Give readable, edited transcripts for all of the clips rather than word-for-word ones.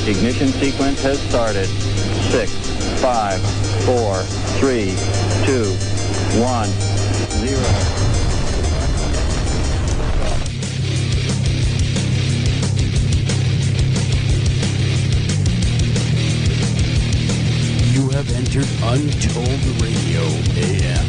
Ignition sequence has started. 6, 5, 4, 3, 2, 1, 0. You have entered Untold Radio AM.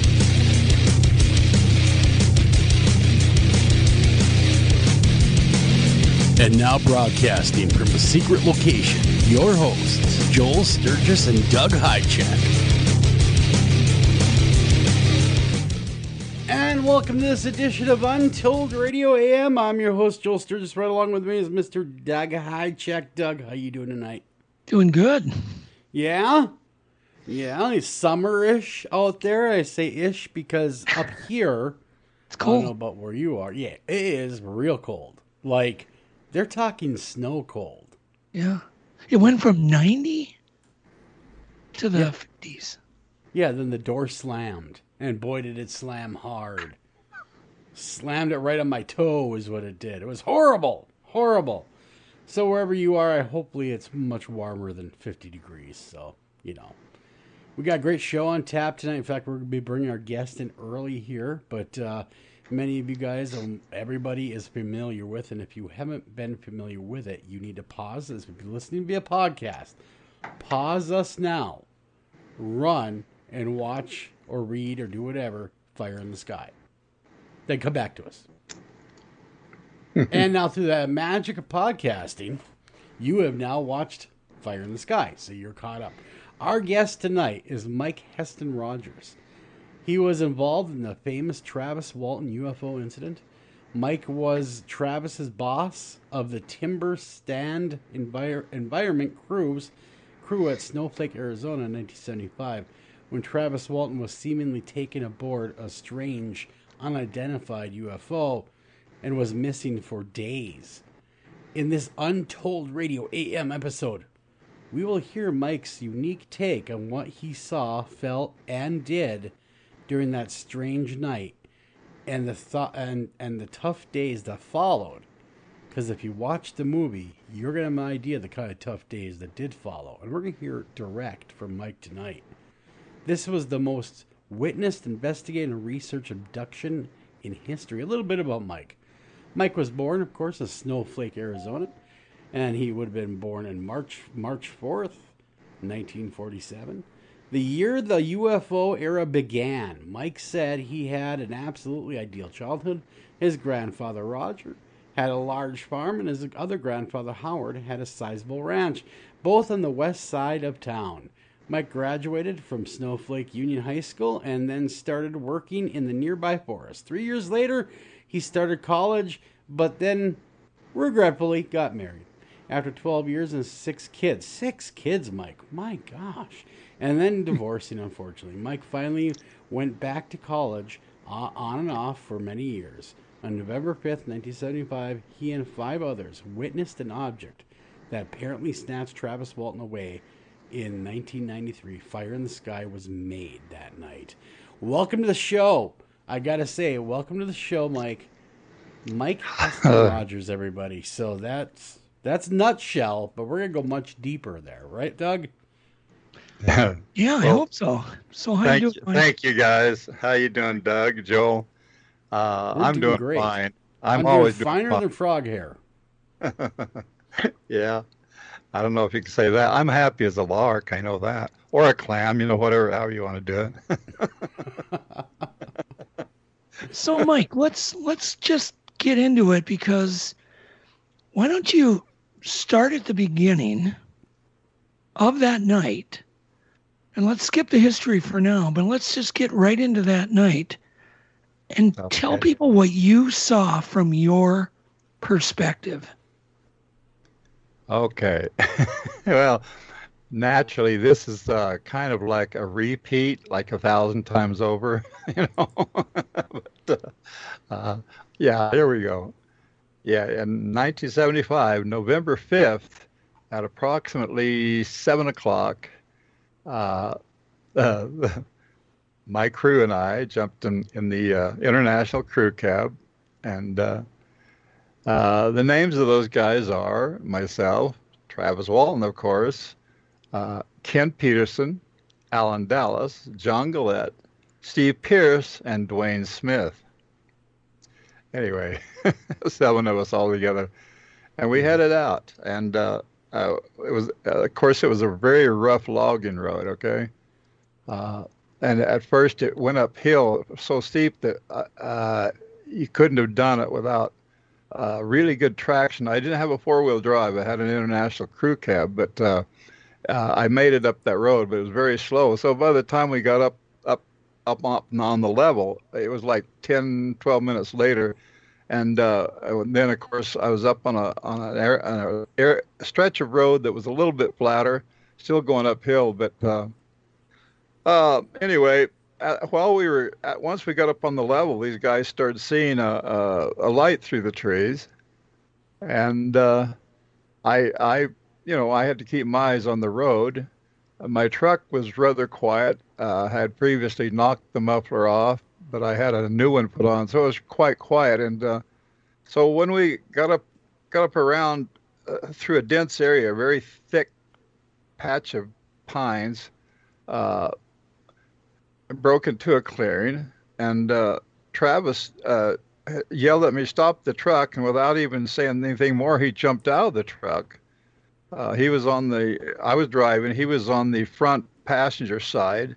And now broadcasting from a secret location, your hosts, Joel Sturgis and Doug Highcheck. And welcome to this edition of Untold Radio AM. I'm your host, Joel Sturgis. Right along with me is Mr. Doug Highcheck. Doug, how you doing tonight? Doing good. Yeah? Yeah, it's summer-ish out there. I say ish because up here, it's cold. I don't know about where you are. Yeah, it is real cold. Like, they're talking snow cold. Yeah. It went from 90 to the 50s. Yeah, then the door slammed. And boy, did it slam hard. Slammed it right on my toe is what it did. It was horrible. Horrible. So wherever you are, hopefully it's much warmer than 50 degrees. So, you know. We got a great show on tap tonight. In fact, we're going to be bringing our guest in early here. But many of you guys, everybody is familiar with. And if you haven't been familiar with it, you need to pause this. If you're listening via podcast, pause us now. Run and watch or read or do whatever, Fire in the Sky. Then come back to us. And now through the magic of podcasting, you have now watched Fire in the Sky. So you're caught up. Our guest tonight is Mike Heston Rogers. He was involved in the famous Travis Walton UFO incident. Mike was Travis's boss of the Timber Stand Environment crew at Snowflake, Arizona in 1975, when Travis Walton was seemingly taken aboard a strange, unidentified UFO and was missing for days. In this Untold Radio AM episode, we will hear Mike's unique take on what he saw, felt, and did during that strange night, and the tough days that followed. Because if you watch the movie, you're going to have an idea of the kind of tough days that did follow. And we're going to hear it direct from Mike tonight. This was the most witnessed, investigated, and researched abduction in history. A little bit about Mike. Mike was born, of course, in Snowflake, Arizona. And he would have been born in March 4th, 1947. The year the UFO era began, Mike said he had an absolutely ideal childhood. His grandfather, Roger, had a large farm, and his other grandfather, Howard, had a sizable ranch, both on the west side of town. Mike graduated from Snowflake Union High School and then started working in the nearby forest. 3 years later, he started college, but then regretfully got married. After 12 years and 6 kids. 6 kids, Mike. My gosh. And then divorcing, unfortunately. Mike finally went back to college on and off for many years. On November 5th, 1975, he and 5 others witnessed an object that apparently snatched Travis Walton away. In 1993, Fire in the Sky was made that night. Welcome to the show. I got to say, welcome to the show, Mike. Mike Heston Rogers, everybody. So that's nutshell, but we're going to go much deeper there. Right, Doug? Yeah, I hope so. So how you doing? Thank you, guys. How you doing, Doug, Joel? I'm doing great. Fine. I'm always doing finer fine. than frog hair. Yeah. I don't know if you can say that. I'm happy as a lark. I know that. Or a clam, whatever, however you want to do it. So, Mike, let's just get into it, because why don't you start at the beginning of that night, and let's skip the history for now, but let's just get right into that night and tell people what you saw from your perspective. Okay. Well, naturally, this is kind of like a repeat, like 1,000 times over, But, yeah, here we go. Yeah, in 1975, November 5th, at approximately 7 o'clock, my crew and I jumped in the international crew cab, and the names of those guys are myself, Travis Walton, of course, Ken Peterson, Alan Dallas, John Gillette, Steve Pierce, and Dwayne Smith. Anyway, 7 of us all together, and we headed out. And it was, of course, it was a very rough logging road. Okay, and at first it went uphill so steep that you couldn't have done it without really good traction. I didn't have a 4-wheel drive. I had an International crew cab, but I made it up that road, but it was very slow. So by the time we got up on the level, it was like 10, 12 minutes later. And then, of course, I was up on a stretch of road that was a little bit flatter, still going uphill. But anyway, once we got up on the level, these guys started seeing a light through the trees. And I had to keep my eyes on the road. My truck was rather quiet. I had previously knocked the muffler off, but I had a new one put on, so it was quite quiet. And so when we got up around through a dense area, a very thick patch of pines, broke into a clearing, and Travis yelled at me, "Stop the truck!" And without even saying anything more, he jumped out of the truck. I was driving, he was on the front passenger side,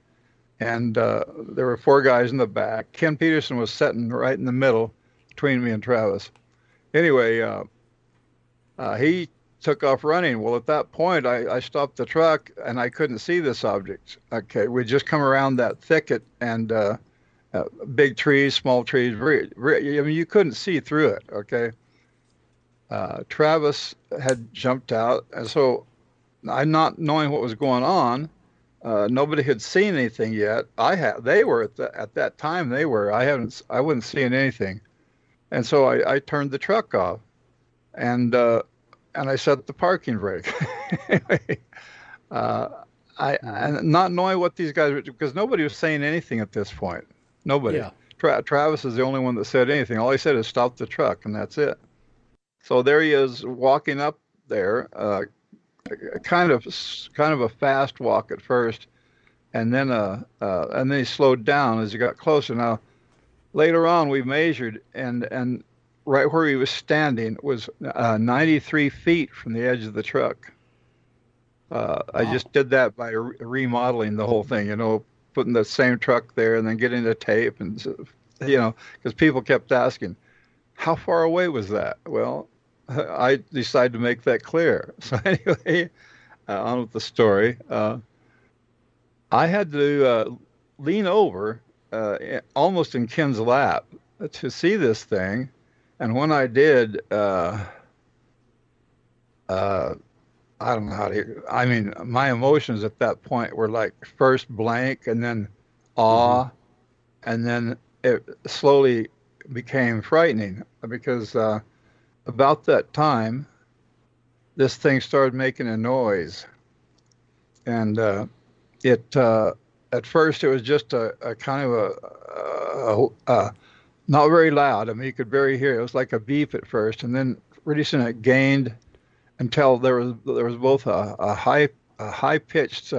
and there were 4 guys in the back. Ken Peterson was sitting right in the middle between me and Travis. Anyway, he took off running. Well, at that point, I stopped the truck, and I couldn't see this object. Okay, we just come around that thicket, and big trees, small trees, you couldn't see through it, okay? Travis had jumped out, and so I, not knowing what was going on, nobody had seen anything yet. They were at that time. They were. I wasn't seeing anything, and so I turned the truck off, and I set the parking brake. Anyway, and not knowing what these guys were, because nobody was saying anything at this point. Nobody. Yeah. Travis is the only one that said anything. All he said is stop the truck, and that's it. So there he is walking up there, kind of a fast walk at first, and then he slowed down as he got closer. Now, later on, we measured, and right where he was standing was 93 feet from the edge of the truck. Wow. I just did that by remodeling the whole thing, putting the same truck there and then getting the tape, and because people kept asking, how far away was that? Well, I decided to make that clear. So anyway, on with the story. I had to lean over almost in Ken's lap to see this thing. And when I did, I don't know how to, my emotions at that point were like first blank and then awe, and then it slowly became frightening, because about that time, this thing started making a noise. And at first it was just a kind of a not very loud. You could barely hear it. It was like a beep at first, and then pretty soon it gained until there was both a high pitched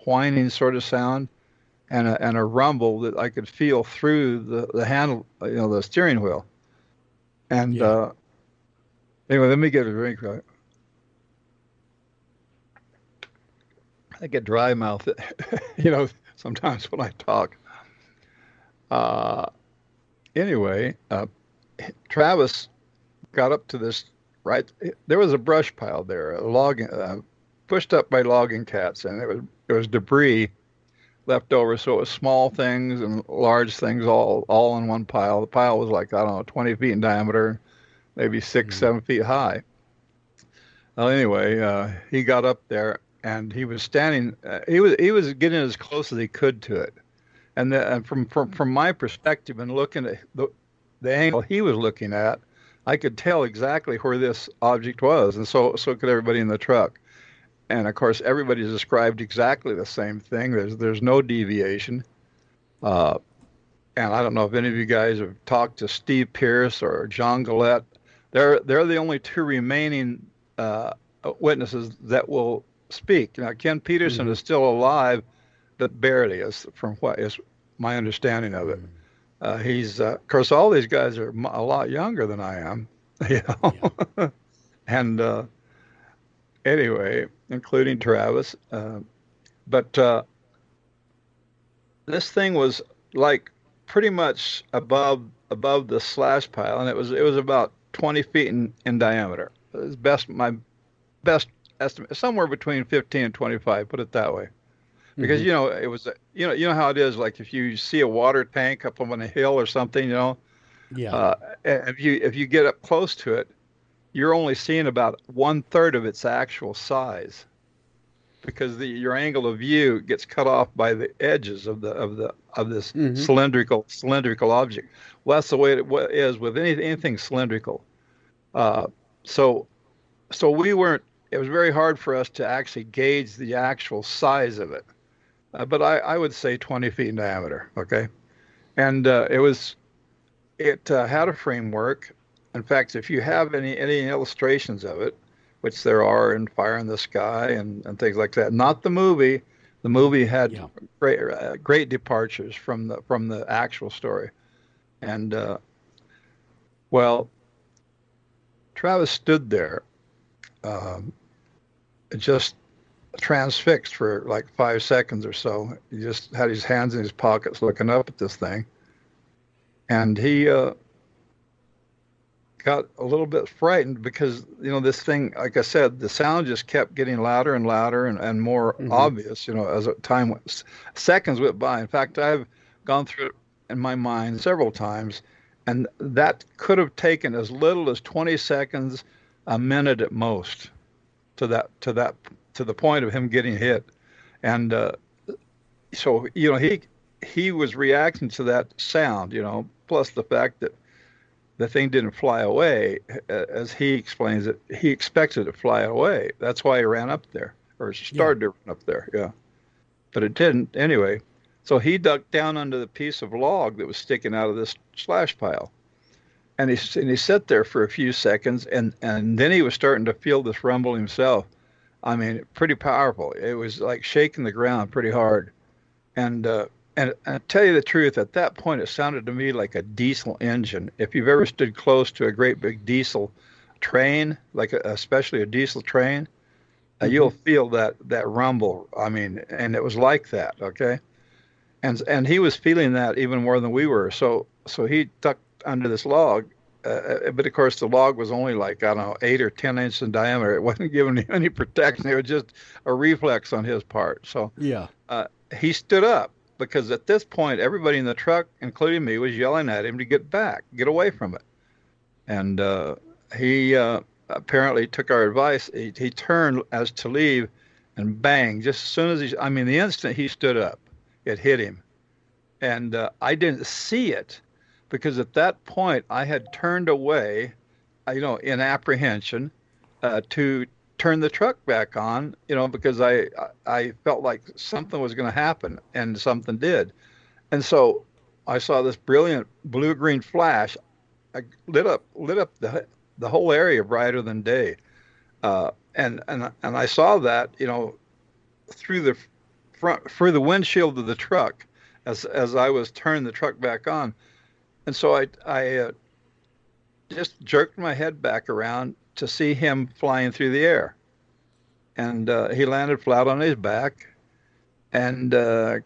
whining sort of sound and a rumble that I could feel through the handle, the steering wheel. And anyway, let me get a drink. Right? I get dry mouth, sometimes when I talk. Anyway, Travis got up to this. Right, there was a brush pile there, pushed up by logging cats, and it was debris left over. So it was small things and large things all in one pile. The pile was like, I don't know, 20 feet in diameter, maybe 7 feet high. Well, anyway, he got up there and he was standing. He was getting as close as he could to it, and from my perspective and looking at the angle he was looking at, I could tell exactly where this object was, and so could everybody in the truck. And of course, everybody described exactly the same thing. There's no deviation. And I don't know if any of you guys have talked to Steve Pierce or John Gillette. They're the only 2 remaining witnesses that will speak. Now, Ken Peterson is still alive, but barely, as from what is my understanding of it. He's, of course, all these guys are a lot younger than I am, you know. Yeah. And anyway, including Travis. But this thing was like pretty much above the slash pile, and it was about 20 feet in diameter. It was my best estimate, somewhere between 15 and 25. Put it that way, because you know it was you know how it is. Like if you see a water tank up on a hill or something, you know, if you get up close to it, you're only seeing about 1/3 of its actual size, because your angle of view gets cut off by the edges of this cylindrical object. Well, that's the way it is with anything cylindrical. So we weren't. It was very hard for us to actually gauge the actual size of it, but I would say 20 feet in diameter. Okay, and it had a framework. In fact, if you have any illustrations of it, which there are in Fire in the Sky and things like that, not the movie. The movie had great departures from the actual story, and well, Travis stood there, just transfixed for like 5 seconds or so. He just had his hands in his pockets, looking up at this thing, and he got a little bit frightened because, you know, this thing, like I said, the sound just kept getting louder and louder and more obvious, you know, as time went, seconds went by. In fact, I've gone through it in my mind several times, and that could have taken as little as 20 seconds, a minute at most, to the point of him getting hit. And so, you know, he was reacting to that sound, you know, plus the fact that the thing didn't fly away, as he explains it. He expected it to fly away. That's why he ran up there, or started to run up there, But it didn't anyway. So he ducked down under the piece of log that was sticking out of this slash pile. And he sat there for a few seconds, and then he was starting to feel this rumble himself. I mean, pretty powerful. It was like shaking the ground pretty hard. And I tell you the truth, at that point, it sounded to me like a diesel engine. If you've ever stood close to a great big diesel train, like especially a diesel train, you'll feel that rumble. I mean, and it was like that, okay? And he was feeling that even more than we were. So he ducked under this log, but of course the log was only like, I don't know, 8 or 10 inches in diameter. It wasn't giving him any protection. It was just a reflex on his part. So he stood up, because at this point, everybody in the truck, including me, was yelling at him to get back, get away from it. And he apparently took our advice. He turned as to leave, and bang, just as soon as the instant he stood up, it hit him. And I didn't see it, because at that point, I had turned away, you know, in apprehension, to turn the truck back on, you know, because I felt like something was going to happen, and something did. And so I saw this brilliant blue-green flash. I lit up the whole area brighter than day. And I saw that, you know, through the windshield of the truck as I was turning the truck back on. And so I just jerked my head back around to see him flying through the air. And he landed flat on his back and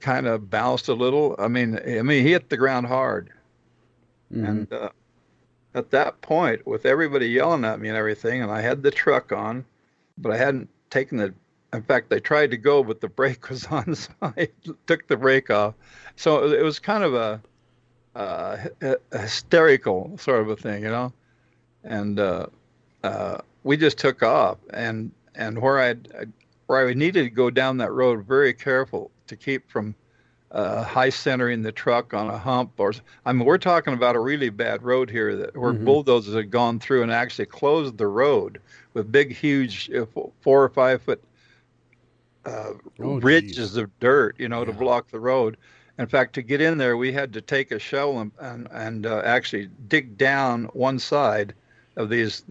kind of bounced a little. I mean, he hit the ground hard. And at that point, with everybody yelling at me and everything, and I had the truck on, but I hadn't taken in fact, they tried to go, but the brake was on, so I took the brake off. So it was kind of a hysterical sort of a thing, you know? And we just took off, and where I needed to go down that road, very careful to keep from high centering the truck on a hump, we're talking about a really bad road here where bulldozers had gone through and actually closed the road with big, huge 4 or 5 foot ridges of dirt, you know, to block the road. In fact, to get in there, we had to take a shovel and actually dig down one side of these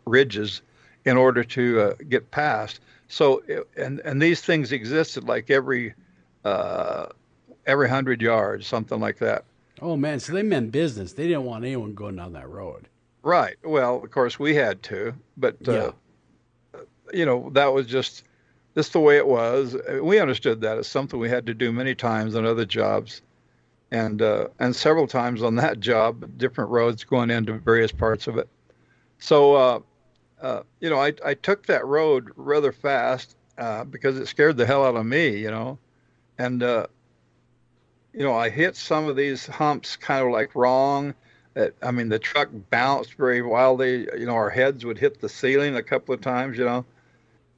ridges in order to get past. So, and these things existed like every 100 yards, something like that. Oh man, so they meant business. They didn't want anyone going down that road. Right. Well, of course we had to, but Yeah. That was just the way it was. We understood that it's something we had to do many times on other jobs, and several times on that job, different roads going into various parts of it. So, I took that road rather fast because it scared the hell out of me, and I hit some of these humps kind of like wrong. The truck bounced very wildly. Our heads would hit the ceiling a couple of times,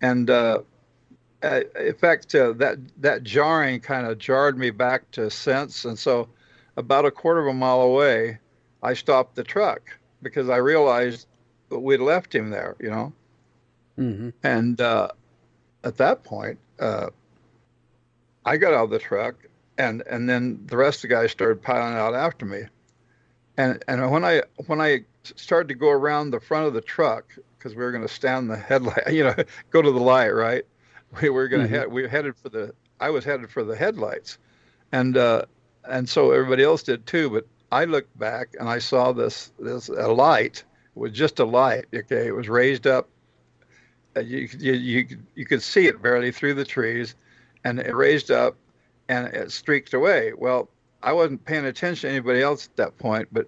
and in fact, that jarring kind of jarred me back to sense. And so, about a quarter of a mile away, I stopped the truck because I realized that we'd left him there, Mm-hmm. And at that point, I got out of the truck, and then the rest of the guys started piling out after me. And when I started to go around the front of the truck, because we were going to stand the headlight, go to the light, right? We were going to I was headed for the headlights, and so everybody else did too. But I looked back and I saw this a light. It was just a light. Okay, it was raised up. You could see it barely through the trees, and it raised up, and it streaked away. Well, I wasn't paying attention to anybody else at that point, but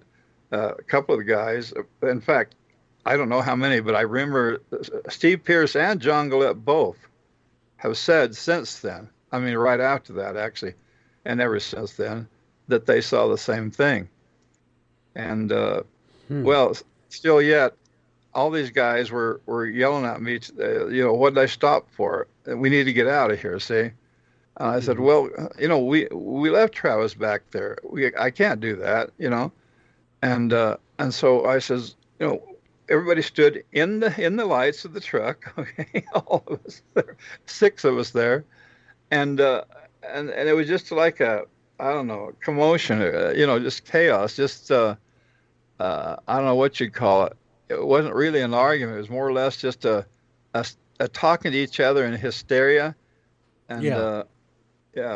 a couple of the guys, in fact, I don't know how many, but I remember Steve Pierce and John Gillette both have said since then, right after that actually, and ever since then, that they saw the same thing. And well, still yet, all these guys were yelling at me, what did I stop for? We need to get out of here, see? I said, well, we left Travis back there. I can't do that, and so I says, everybody stood in the lights of the truck. Okay, all of us there, 6 of us there, and it was just like a commotion, just chaos, just I don't know what you'd call it. It wasn't really an argument. It was more or less just a talking to each other in hysteria, and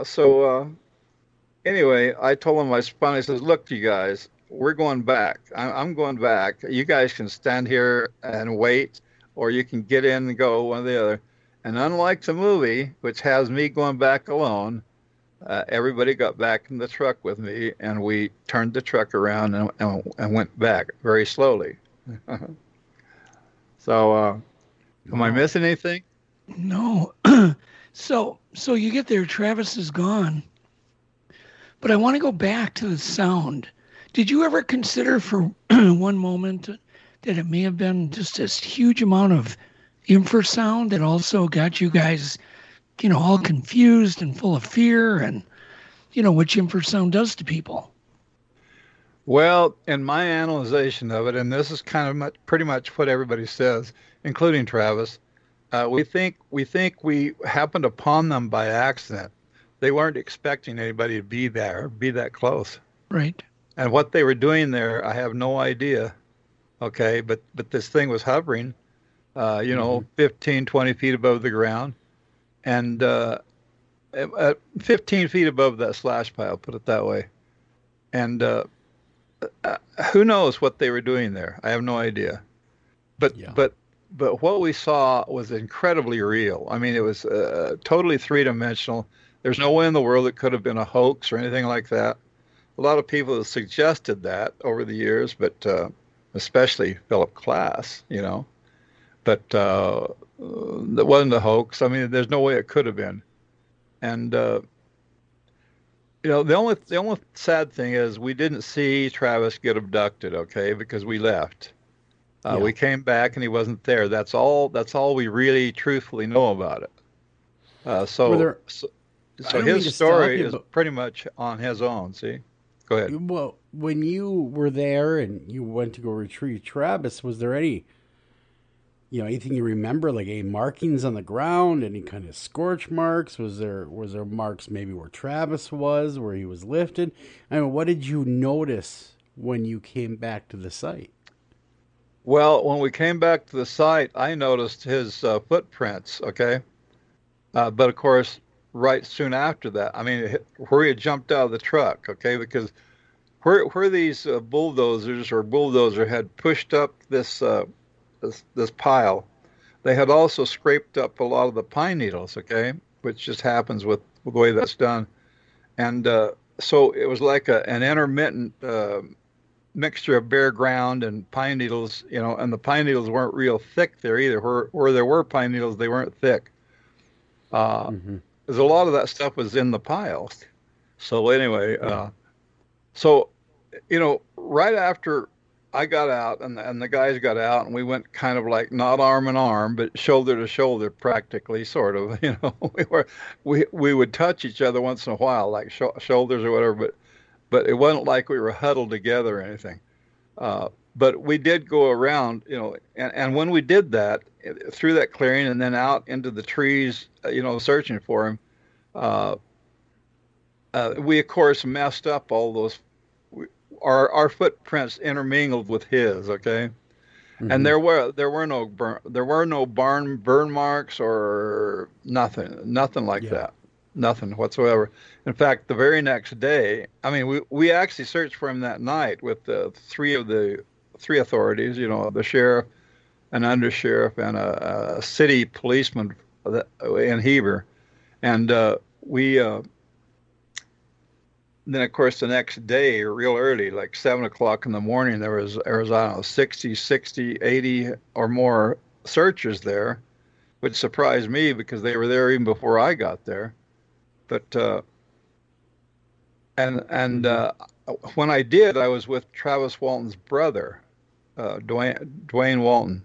So anyway, I told him I spun. I says, "Look, you guys, we're going back. I'm going back. You guys can stand here and wait, or you can get in and go, one or the other." And unlike the movie, which has me going back alone, everybody got back in the truck with me, and we turned the truck around and went back very slowly. So, am I missing anything? No. So you get there, Travis is gone. But I want to go back to the sound. Did you ever consider for one moment that it may have been just this huge amount of infrasound that also got you guys, all confused and full of fear, and, which infrasound does to people? Well, in my analyzation of it, and this is kind of pretty much what everybody says, including Travis, we think we happened upon them by accident. They weren't expecting anybody to be there, be that close. Right. And what they were doing there, I have no idea. Okay, but this thing was hovering, 15, 20 feet above the ground, and 15 feet above that slash pile, put it that way. And who knows what they were doing there? I have no idea. But what we saw was incredibly real. It was totally three-dimensional. There's no way in the world it could have been a hoax or anything like that. A lot of people have suggested that over the years, but especially Philip Klass, But that wasn't a hoax. There's no way it could have been. And the only sad thing is we didn't see Travis get abducted, okay, because we left. We came back and he wasn't there. That's all we really truthfully know about it. So his story is pretty much on his own. See, go ahead. Well, when you were there and you went to go retrieve Travis, was there any, anything you remember, like any markings on the ground, any kind of scorch marks? Was there marks maybe where Travis was, where he was lifted? What did you notice when you came back to the site? Well, when we came back to the site, I noticed his footprints. Okay, but of course, right soon after that, I mean, where he had jumped out of the truck. Okay, because where these bulldozer had pushed up this pile, they had also scraped up a lot of the pine needles. Okay, which just happens with the way that's done, and so it was like an intermittent mixture of bare ground and pine needles, and the pine needles weren't real thick there either. Where there were pine needles, they weren't thick. There's a lot of that stuff was in the piles. So anyway, so right after I got out and the guys got out, and we went kind of like not arm in arm, but shoulder to shoulder, practically, sort of. We would touch each other once in a while, like shoulders or whatever, but it wasn't like we were huddled together or anything. But we did go around, and when we did that, through that clearing and then out into the trees, searching for him, we of course messed up all those. Our footprints intermingled with his, okay, and there were no burn marks or nothing like that. Nothing whatsoever. In fact, the very next day, I mean, we actually searched for him that night with the three authorities, the sheriff, an undersheriff, and a city policeman in Heber. And then, of course, the next day, real early, like 7 o'clock in the morning, there was, I don't know, 60, 80 or more searchers there, which surprised me because they were there even before I got there. But when I did, I was with Travis Walton's brother, Dwayne Walton,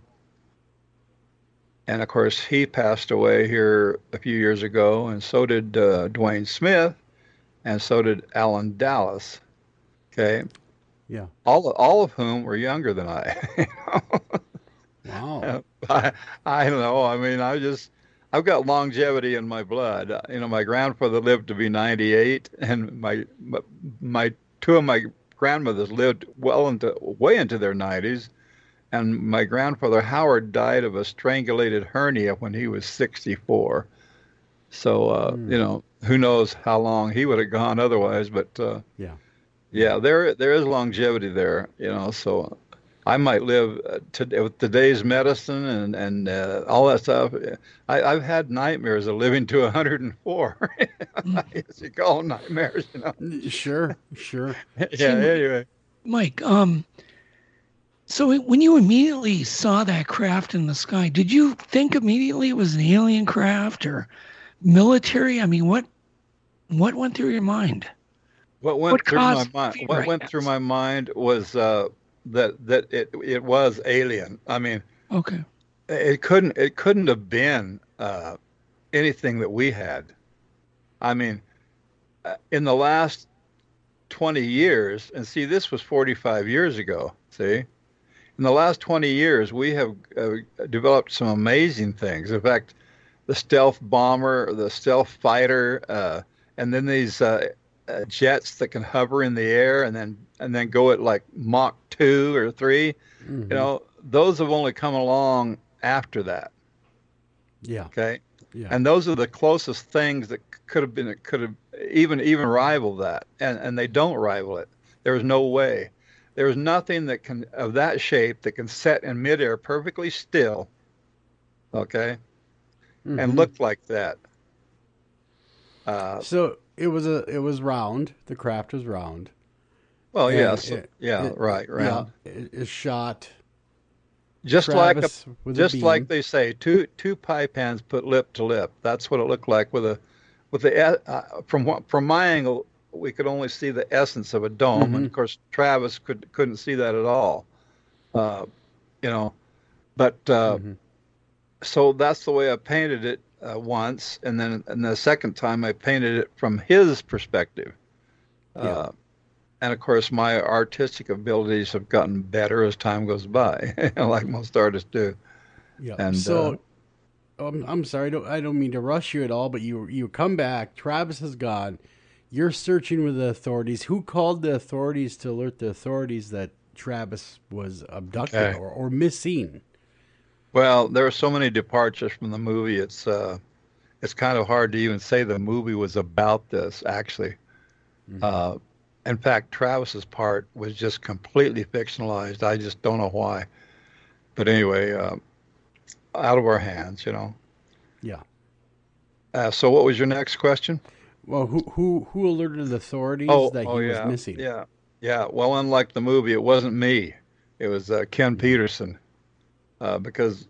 and of course he passed away here a few years ago, and so did Dwayne Smith, and so did Alan Dallas. Okay, yeah, all of whom were younger than I. Wow. I don't know. I mean, I've got longevity in my blood. My grandfather lived to be 98, and my two of my grandmothers lived way into their 90s, and my grandfather Howard died of a strangulated hernia when he was 64. So who knows how long he would have gone otherwise? But yeah, there is longevity there. So I might live with today's medicine and all that stuff. I've had nightmares of living to 104. As you call them, nightmares, Sure. Yeah. Anyway, Mike, so when you immediately saw that craft in the sky, did you think immediately it was an alien craft or military? I mean, what went through your mind? What went through my mind was that it was alien. I mean, okay, it couldn't have been anything that we had. I mean, in the last 20 years, and see, this was 45 years ago. See, in the last 20 years, we have developed some amazing things. In fact, the stealth bomber, the stealth fighter, and then these jets that can hover in the air and then go at like Mach 2 or 3. Mm-hmm. Those have only come along after that. Yeah. Okay. Yeah. And those are the closest things that could have even rivaled that, and they don't rival it. There is no way. There is nothing that can of that shape that can set in midair perfectly still. Okay. Mm-hmm. And look like that. So it was round. The craft was round. Well, and yes, right. Yeah, it is shot. Just Travis like they say, two pie pans put lip to lip. That's what it looked like from my angle, we could only see the essence of a dome, Mm-hmm. and of course Travis couldn't see that at all. But Mm-hmm. so that's the way I painted it once, and then the second time I painted it from his perspective. Yeah. And of course, my artistic abilities have gotten better as time goes by, like most artists do. Yeah. And so, I'm sorry. I don't mean to rush you at all, but you come back. Travis is gone. You're searching with the authorities. Who called the authorities to alert the authorities that Travis was abducted or missing? Well, there are so many departures from the movie. It's kind of hard to even say the movie was about this, actually. Mm-hmm. In fact, Travis's part was just completely fictionalized. I just don't know why. But anyway, out of our hands, you know. Yeah. So what was your next question? Well, who alerted the authorities that he was missing? Yeah. Well, unlike the movie, it wasn't me. It was Ken Peterson. Because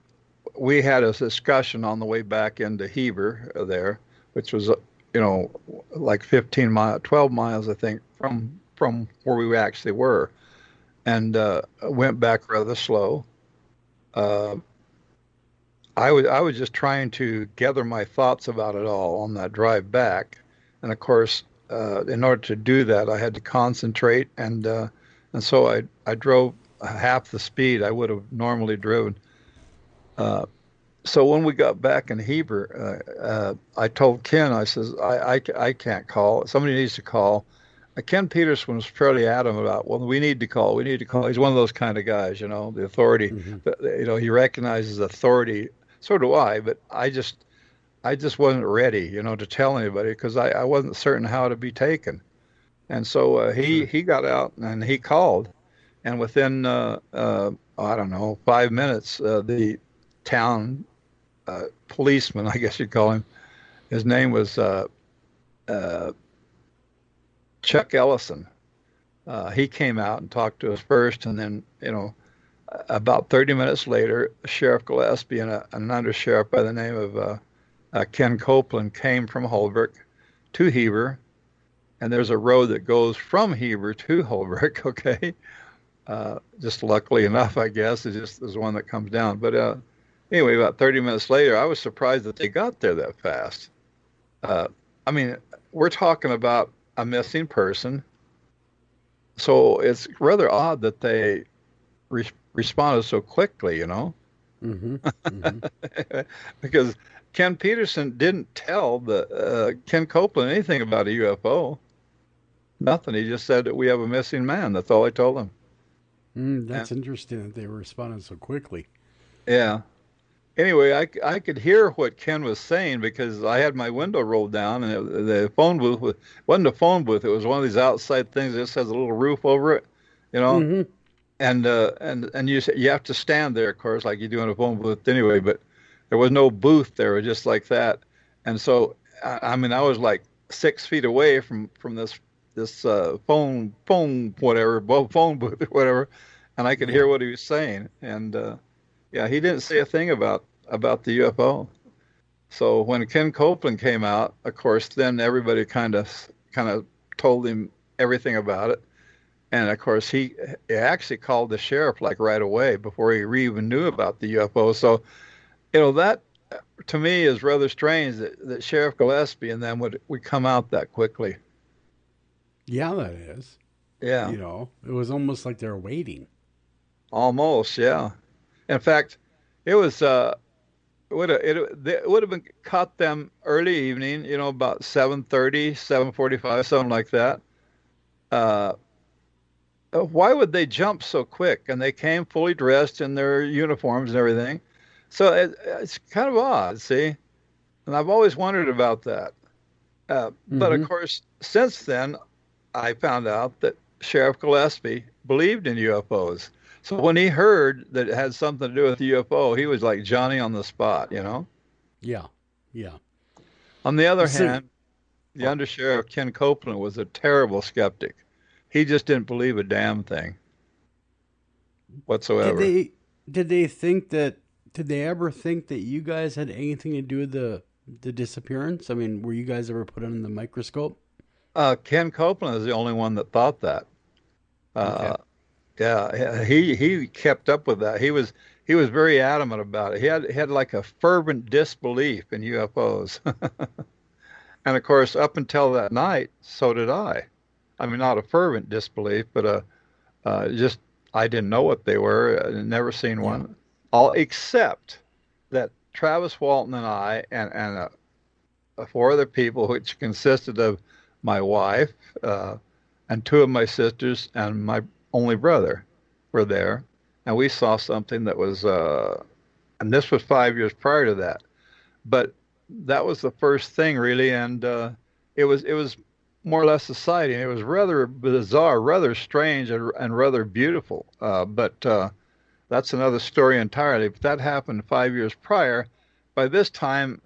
we had a discussion on the way back into Heber there, which was, like 12 miles, I think, from where we actually were, and went back rather slow. I was just trying to gather my thoughts about it all on that drive back, and of course, in order to do that, I had to concentrate, and so I drove half the speed I would have normally driven. So when we got back in Heber, I told Ken, I says, I can't call. Somebody needs to call. Ken Peterson was fairly adamant about, well, we need to call. He's one of those kind of guys, the authority. Mm-hmm. He recognizes authority. So do I, but I just wasn't ready, to tell anybody because I wasn't certain how to be taken. And so he got out and he called. And within, I don't know, 5 minutes, the town policeman, I guess you'd call him, his name was Chuck Ellison. He came out and talked to us first, and then, about 30 minutes later, Sheriff Gillespie and an undersheriff by the name of Ken Copeland came from Holbrook to Heber, and there's a road that goes from Heber to Holbrook, okay? Just luckily enough, I guess, there's one that comes down. But anyway, about 30 minutes later, I was surprised that they got there that fast. I mean, we're talking about a missing person, so it's rather odd that they responded so quickly, Mm-hmm. Mm-hmm. Because Ken Peterson didn't tell Ken Copeland anything about a UFO. Nothing. He just said that we have a missing man. That's all I told him. That's interesting that they were responding so quickly. Yeah. Anyway, I could hear what Ken was saying because I had my window rolled down, and the phone booth wasn't a phone booth. It was one of these outside things that just has a little roof over it, Mm-hmm. And you have to stand there, of course, like you do in a phone booth anyway. But there was no booth there, just like that. And so, I mean, I was like 6 feet away from this phone booth or whatever, and I could hear what he was saying. And yeah, he didn't say a thing about the UFO. So when Ken Copeland came out, of course, then everybody kind of told him everything about it. And of course, he actually called the sheriff like right away before he even knew about the UFO. So, that to me is rather strange that Sheriff Gillespie and them would come out that quickly. Yeah, that is. Yeah. It was almost like they were waiting. Almost, yeah. In fact, it was it would have been caught them early evening, about 7:30, 7:45, something like that. Why would they jump so quick? And they came fully dressed in their uniforms and everything. So it's kind of odd, see? And I've always wondered about that. But of course, since then, I found out that Sheriff Gillespie believed in UFOs. So when he heard that it had something to do with the UFO, he was like Johnny on the spot, Yeah, yeah. On the other hand, the undersheriff, Ken Copeland, was a terrible skeptic. He just didn't believe a damn thing whatsoever. Did they ever think that you guys had anything to do with the disappearance? I mean, were you guys ever put under the microscope? Ken Copeland is the only one that thought that. Okay. Yeah, he kept up with that. He was very adamant about it. He had like a fervent disbelief in UFOs. And of course, up until that night, so did I. I mean, not a fervent disbelief, but just I didn't know what they were. I'd never seen one. All except that Travis Walton and I and 4 other people, which consisted of my wife and 2 of my sisters and my only brother. were there, and we saw something that was, and this was 5 years prior to that, but that was the first thing really, and it was more or less exciting. It was rather bizarre, rather strange, and rather beautiful. But that's another story entirely. But that happened 5 years prior. By this time,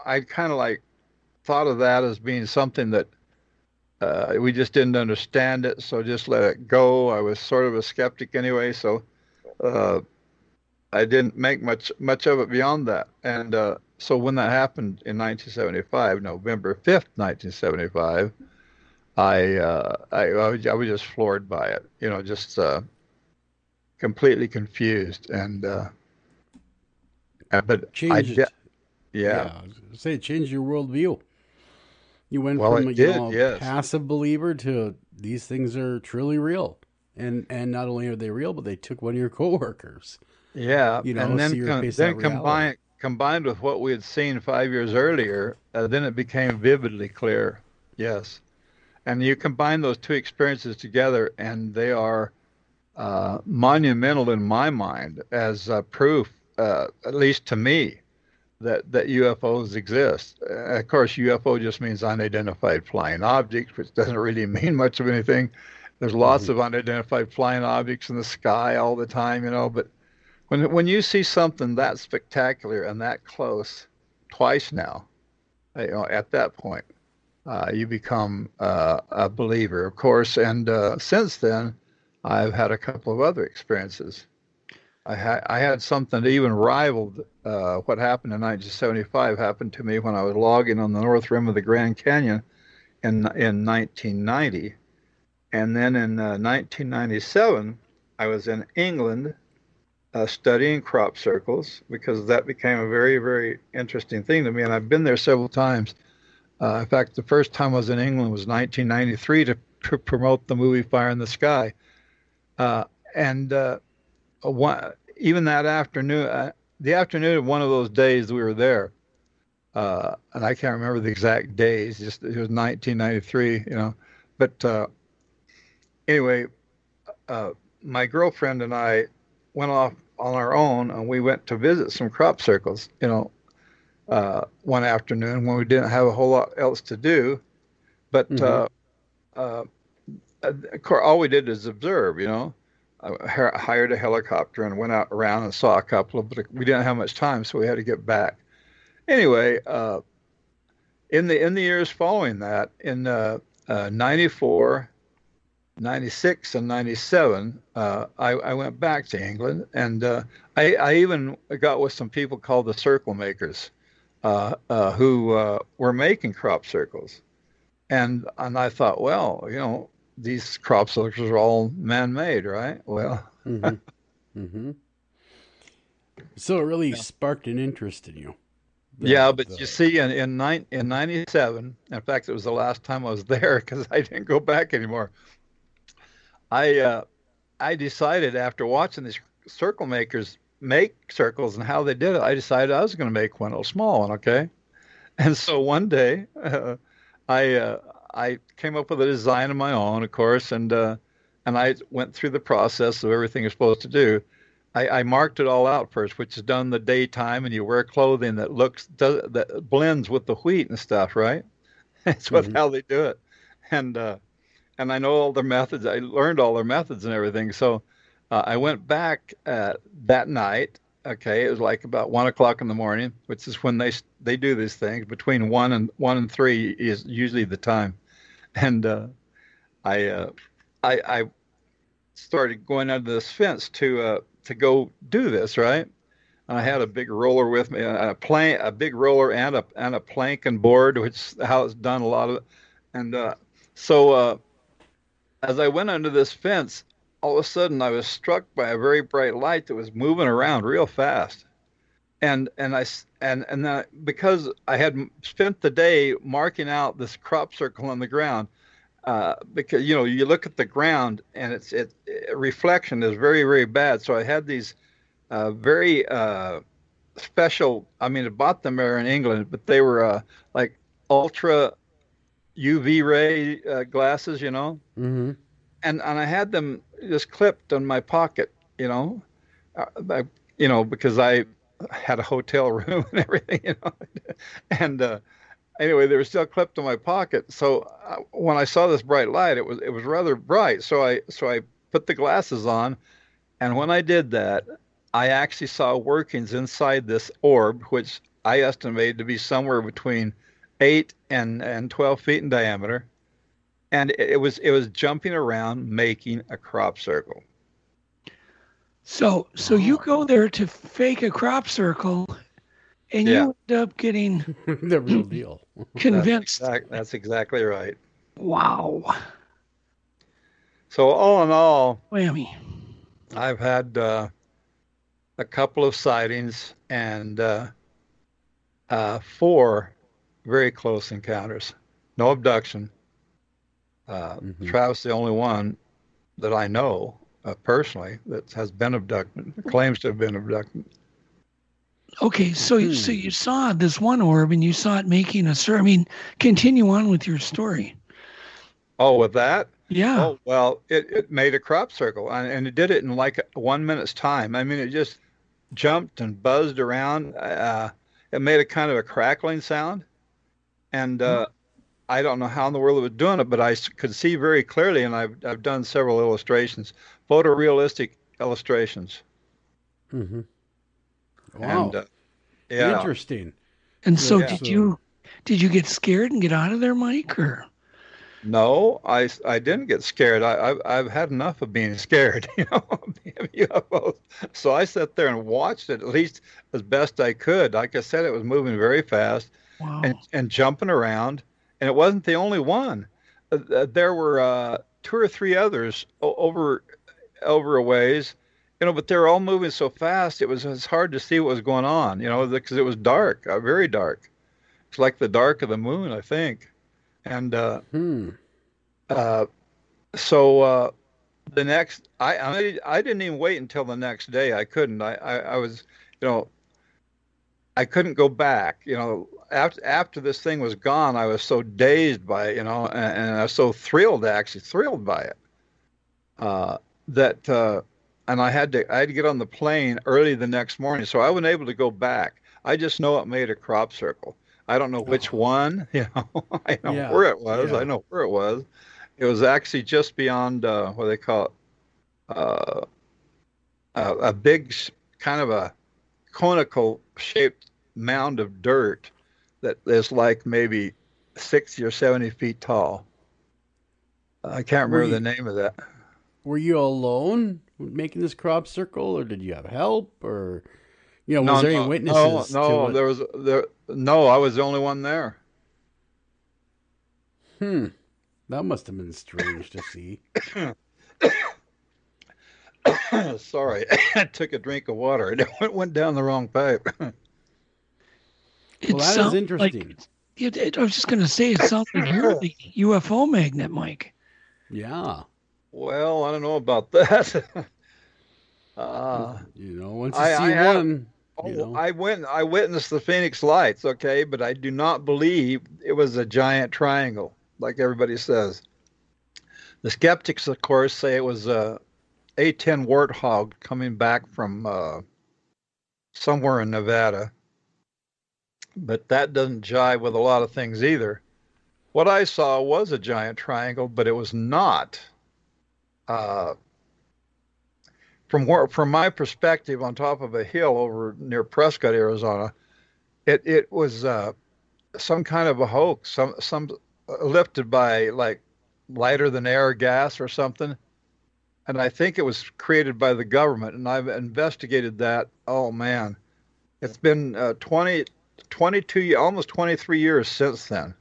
I kind of like thought of that as being something that we just didn't understand it, so just let it go. I was sort of a skeptic anyway, so I didn't make much of it beyond that. And so when that happened in 1975, November 5th, 1975, I was just floored by it, just completely confused. And but changed it. Yeah. I was gonna say it changed your worldview. You went Well, from it did, a yes. passive believer to these things are truly real, and not only are they real, but they took one of your coworkers. Yeah, And then so you're facing that reality. combined with what we had seen 5 years earlier, then it became vividly clear. Yes, and you combine those two experiences together, and they are monumental in my mind as proof, at least to me, that UFOs exist. Of course, UFO just means unidentified flying objects, which doesn't really mean much of anything. There's lots of unidentified flying objects in the sky all the time, but when you see something that spectacular and that close twice now, at that point, you become a believer, of course. And since then, I've had a couple of other experiences. I had something that even rivaled what happened in 1975 happened to me when I was logging on the north rim of the Grand Canyon in 1990. And then in 1997, I was in England studying crop circles, because that became a very, very interesting thing to me. And I've been there several times. In fact, the first time I was in England was 1993 to promote the movie Fire in the Sky. Even that afternoon, the afternoon of one of those days we were there, and I can't remember the exact days, just it was 1993, But anyway, my girlfriend and I went off on our own, and we went to visit some crop circles, one afternoon when we didn't have a whole lot else to do. But of course, all we did is observe, I hired a helicopter and went out around and saw a couple, but we didn't have much time, so we had to get back. Anyway, in the years following that, in 94, 96, and 97, I went back to England, and I even got with some people called the circle makers, who were making crop circles. And I thought, well, these crop circles are all man-made, right? Well, So it really sparked an interest in you. But you see, in 97, in fact, it was the last time I was there because I didn't go back anymore. I decided, after watching these circle makers make circles and how they did it, I decided I was going to make one, a little small one, okay? And so one day, I came up with a design of my own, of course, and I went through the process of everything you're supposed to do. I marked it all out first, which is done in the daytime, and you wear clothing that blends with the wheat and stuff, right? That's how they do it. And I know all their methods. I learned all their methods and everything. So I went back that night. Okay, it was like about 1 o'clock in the morning, which is when they do these things. Between 1 and 3 is usually the time. And I started going under this fence to go do this, right? And I had a big roller with me, a big roller and a plank and board, which is how it's done a lot of it. And so as I went under this fence, all of a sudden I was struck by a very bright light that was moving around real fast. And then because I had spent the day marking out this crop circle on the ground, because you look at the ground and reflection is very, very bad. So I had these very special. I mean, I bought them there in England, but they were like ultra UV ray glasses, And I had them just clipped on my pocket, because I had a hotel room and everything, and anyway, they were still clipped on my pocket. So when I saw this bright light, it was rather bright. So I put the glasses on, and when I did that, I actually saw workings inside this orb, which I estimated to be somewhere between 8 and 12 feet in diameter, and it was jumping around making a crop circle. So you go there to fake a crop circle, and you end up getting the real deal. Convinced. That's exactly right. Wow. So all in all, whammy. I've had a couple of sightings and 4 very close encounters. No abduction. Travis, the only one that I know personally that has been abducted, claims to have been abducted. Okay, so you saw this one orb and you saw it making a circle. I mean, continue on with your story. Oh, with that? Yeah. Oh, well, it made a crop circle, and it did it in like 1 minute's time. I mean, it just jumped and buzzed around. It made a kind of a crackling sound, and I don't know how in the world it was doing it, but I could see very clearly, and I've done several illustrations, photorealistic illustrations. Mm-hmm. Wow. And, yeah. Interesting. And so did you get scared and get out of there, Mike, or? No, I didn't get scared. I've had enough of being scared, UFOs. So I sat there and watched it at least as best I could. Like I said, it was moving very fast. Wow. and jumping around. And it wasn't the only one. There were 2 or 3 others over a ways, but they're all moving so fast. It was hard to see what was going on, because it was dark, very dark. It's like the dark of the moon, I think. And so the next, I didn't even wait until the next day. I couldn't. I was, I couldn't go back. After this thing was gone, I was so dazed by it, and I was so thrilled by it, that and I had to get on the plane early the next morning, so I wasn't able to go back. I just know it made a crop circle. I don't know which one, I know where it was. Yeah. I know where it was. It was actually just beyond what they call it, a big kind of a conical shaped mound of dirt that is like maybe 60 or 70 feet tall. I can't remember the name of that. Were you alone making this crop circle, or did you have help, or was there any witnesses? No, no, I was the only one there. That must have been strange to see. Sorry, I took a drink of water. It went down the wrong pipe. Well, that is interesting. I was just going to say, it sounds like you're the UFO magnet, Mike. Yeah. Well, I don't know about that. Once you see one. I witnessed the Phoenix Lights, okay, but I do not believe it was a giant triangle, like everybody says. The skeptics, of course, say it was a A-10 warthog coming back from somewhere in Nevada. But that doesn't jive with a lot of things either. What I saw was a giant triangle, but it was not. From my perspective, on top of a hill over near Prescott, Arizona, it was some kind of a hoax, some lifted by like lighter than air gas or something. And I think it was created by the government. And I've investigated that. Oh man, it's been 22, almost 23 years since then.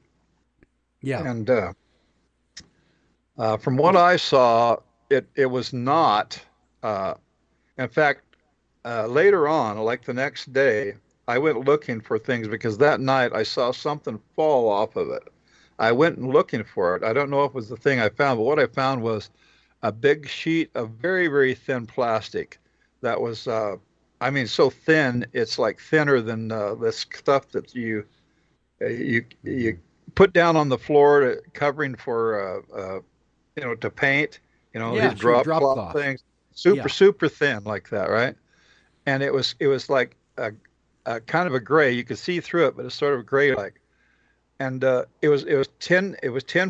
Yeah. And from what I saw, it was not. In fact, later on, like the next day, I went looking for things because that night I saw something fall off of it. I went looking for it. I don't know if it was the thing I found, but what I found was a big sheet of very, very thin plastic that was, so thin, it's like thinner than this stuff that you put down on the floor covering for, to paint. these drop cloth things, super thin like that, right? And it was like a kind of a gray. You could see through it, but it's sort of gray like. And it was 10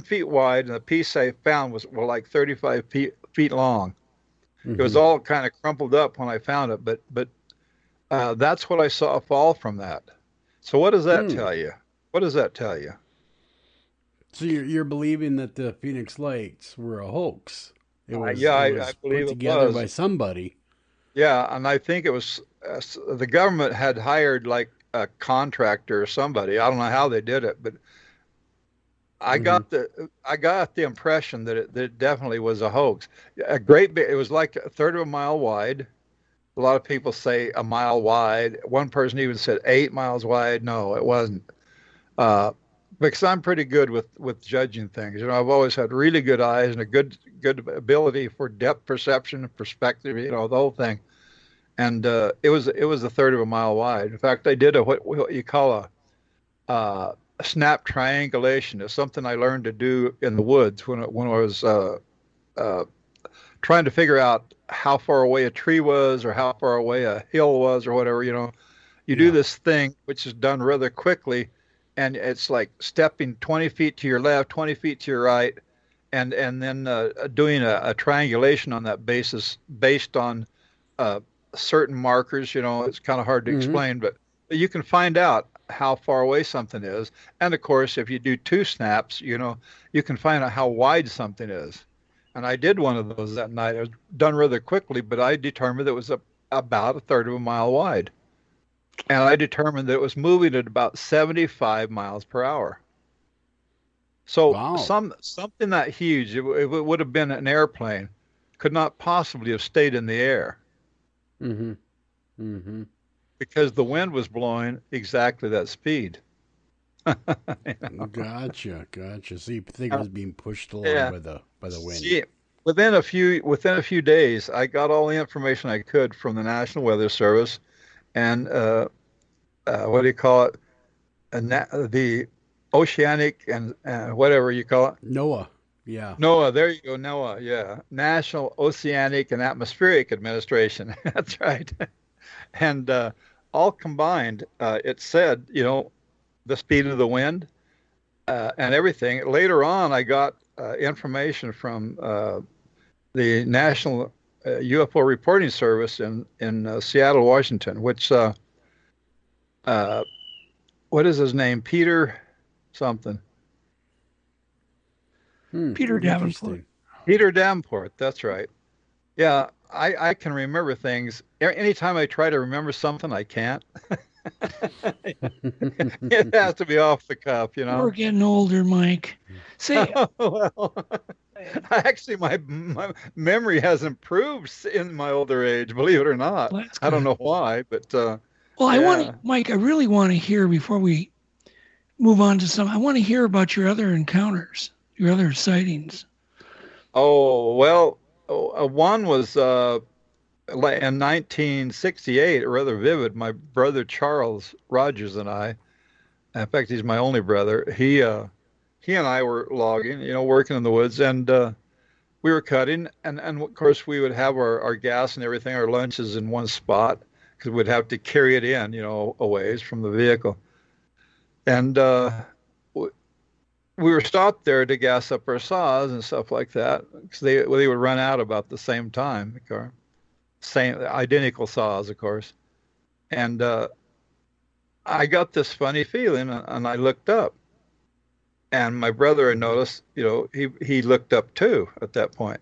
feet wide, and the piece I found was like 35 feet long. Mm-hmm. It was all kind of crumpled up when I found it, but that's what I saw fall from that. So what does that tell you? What does that tell you? So you're believing that the Phoenix Lights were a hoax? It was, I believe put together by somebody. Yeah, and I think it was the government had hired like a contractor or somebody. I don't know how they did it, but I got the impression that it definitely was a hoax. It was like a third of a mile wide. A lot of people say a mile wide. One person even said 8 miles wide. No, it wasn't. Because I'm pretty good with judging things. I've always had really good eyes and a good ability for depth perception and perspective. The whole thing. And it was a third of a mile wide. In fact, I did what you call a snap triangulation. It's something I learned to do in the woods when I was trying to figure out how far away a tree was or how far away a hill was or whatever. You do this thing which is done rather quickly, and it's like stepping 20 feet to your left, 20 feet to your right, and then doing a triangulation on that basis based on certain markers. It's kind of hard to explain, but you can find out how far away something is. And of course, if you do 2 snaps, you can find out how wide something is. And I did one of those that night. It was done rather quickly, but I determined it was about a third of a mile wide. And I determined that it was moving at about 75 miles per hour. So something that huge, it would have been an airplane, could not possibly have stayed in the air. Mm-hmm. Mm-hmm. Because the wind was blowing exactly that speed. Gotcha. So you think it was being pushed along by the wind? See, within a few days, I got all the information I could from the National Weather Service, and what do you call it? The oceanic and whatever you call it. NOAA. Yeah. NOAA. There you go. NOAA. Yeah. National Oceanic and Atmospheric Administration. That's right. And all combined, it said, the speed of the wind and everything. Later on, I got information from the National UFO Reporting Service in Seattle, Washington, which, what is his name? Peter something. Peter Davenport. Peter Davenport, that's right. Yeah, I can remember things. Anytime I try to remember something, I can't. It has to be off the cuff, We're getting older, Mike. Say, well, actually, my memory has improved in my older age, believe it or not. Well, I don't know why, but well, Mike, I really want to hear before we move on to I want to hear about your other encounters, your other sightings. Oh, well, one was in 1968, rather vivid. My brother Charles Rogers and I, in fact, he's my only brother. He and I were logging, working in the woods, and we were cutting, and of course we would have our gas and everything, our lunches in one spot, because we'd have to carry it in, a ways from the vehicle. And we were stopped there to gas up our saws and stuff like that, because they would run out about the same time. Same identical saws, of course. And I got this funny feeling, and I looked up, and my brother had noticed, he looked up too at that point,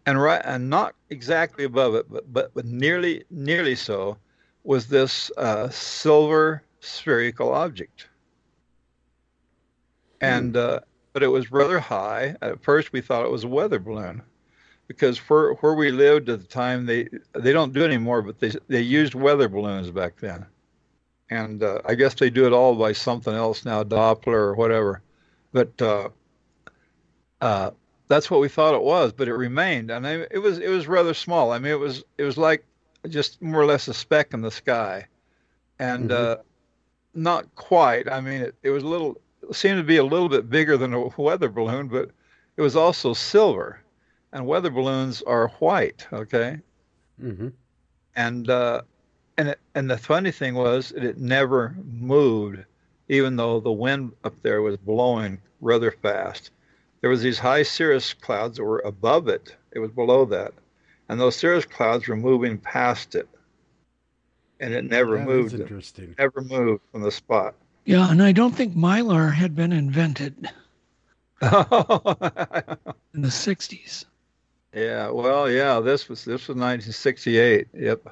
and not exactly above it, but nearly so, was this silver spherical object. And but it was rather high. At first, we thought it was a weather balloon, because where we lived at the time, they don't do it anymore, but they used weather balloons back then. And I guess they do it all by something else now, Doppler or whatever. But that's what we thought it was. But it remained, and it was rather small. I mean, it was like just more or less a speck in the sky, and not quite. I mean, it was seemed to be a little bit bigger than a weather balloon, but it was also silver. and weather balloons are white. Okay. Mm-hmm. And the funny thing was it never moved, even though the wind up there was blowing rather fast. There was these high cirrus clouds that were above it. It was below that, and those cirrus clouds were moving past it, and it never moved. That's interesting. Never moved from the spot. Yeah, and I don't think Mylar had been invented in the 60s. Yeah, well, yeah, this was 1968. Yep.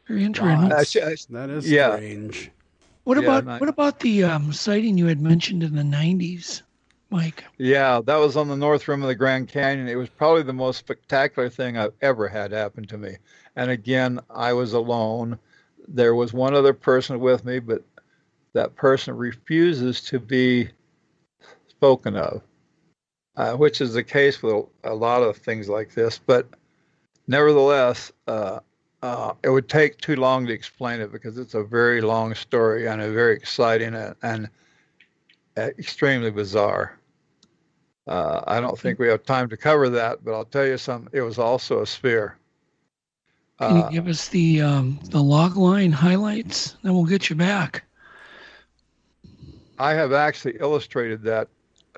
Very interesting. Wow, that is strange. What about the sighting you had mentioned in the 90s, Mike? Yeah, that was on the north rim of the Grand Canyon. It was probably the most spectacular thing I've ever had happen to me. And again, I was alone. There was one other person with me, but that person refuses to be spoken of, which is the case with a lot of things like this. But nevertheless, it would take too long to explain it because it's a very long story and a very exciting and extremely bizarre. I don't think we have time to cover that, but I'll tell you something. It was also a sphere. Can you give us the log line highlights? Then we'll get you back. I have actually illustrated that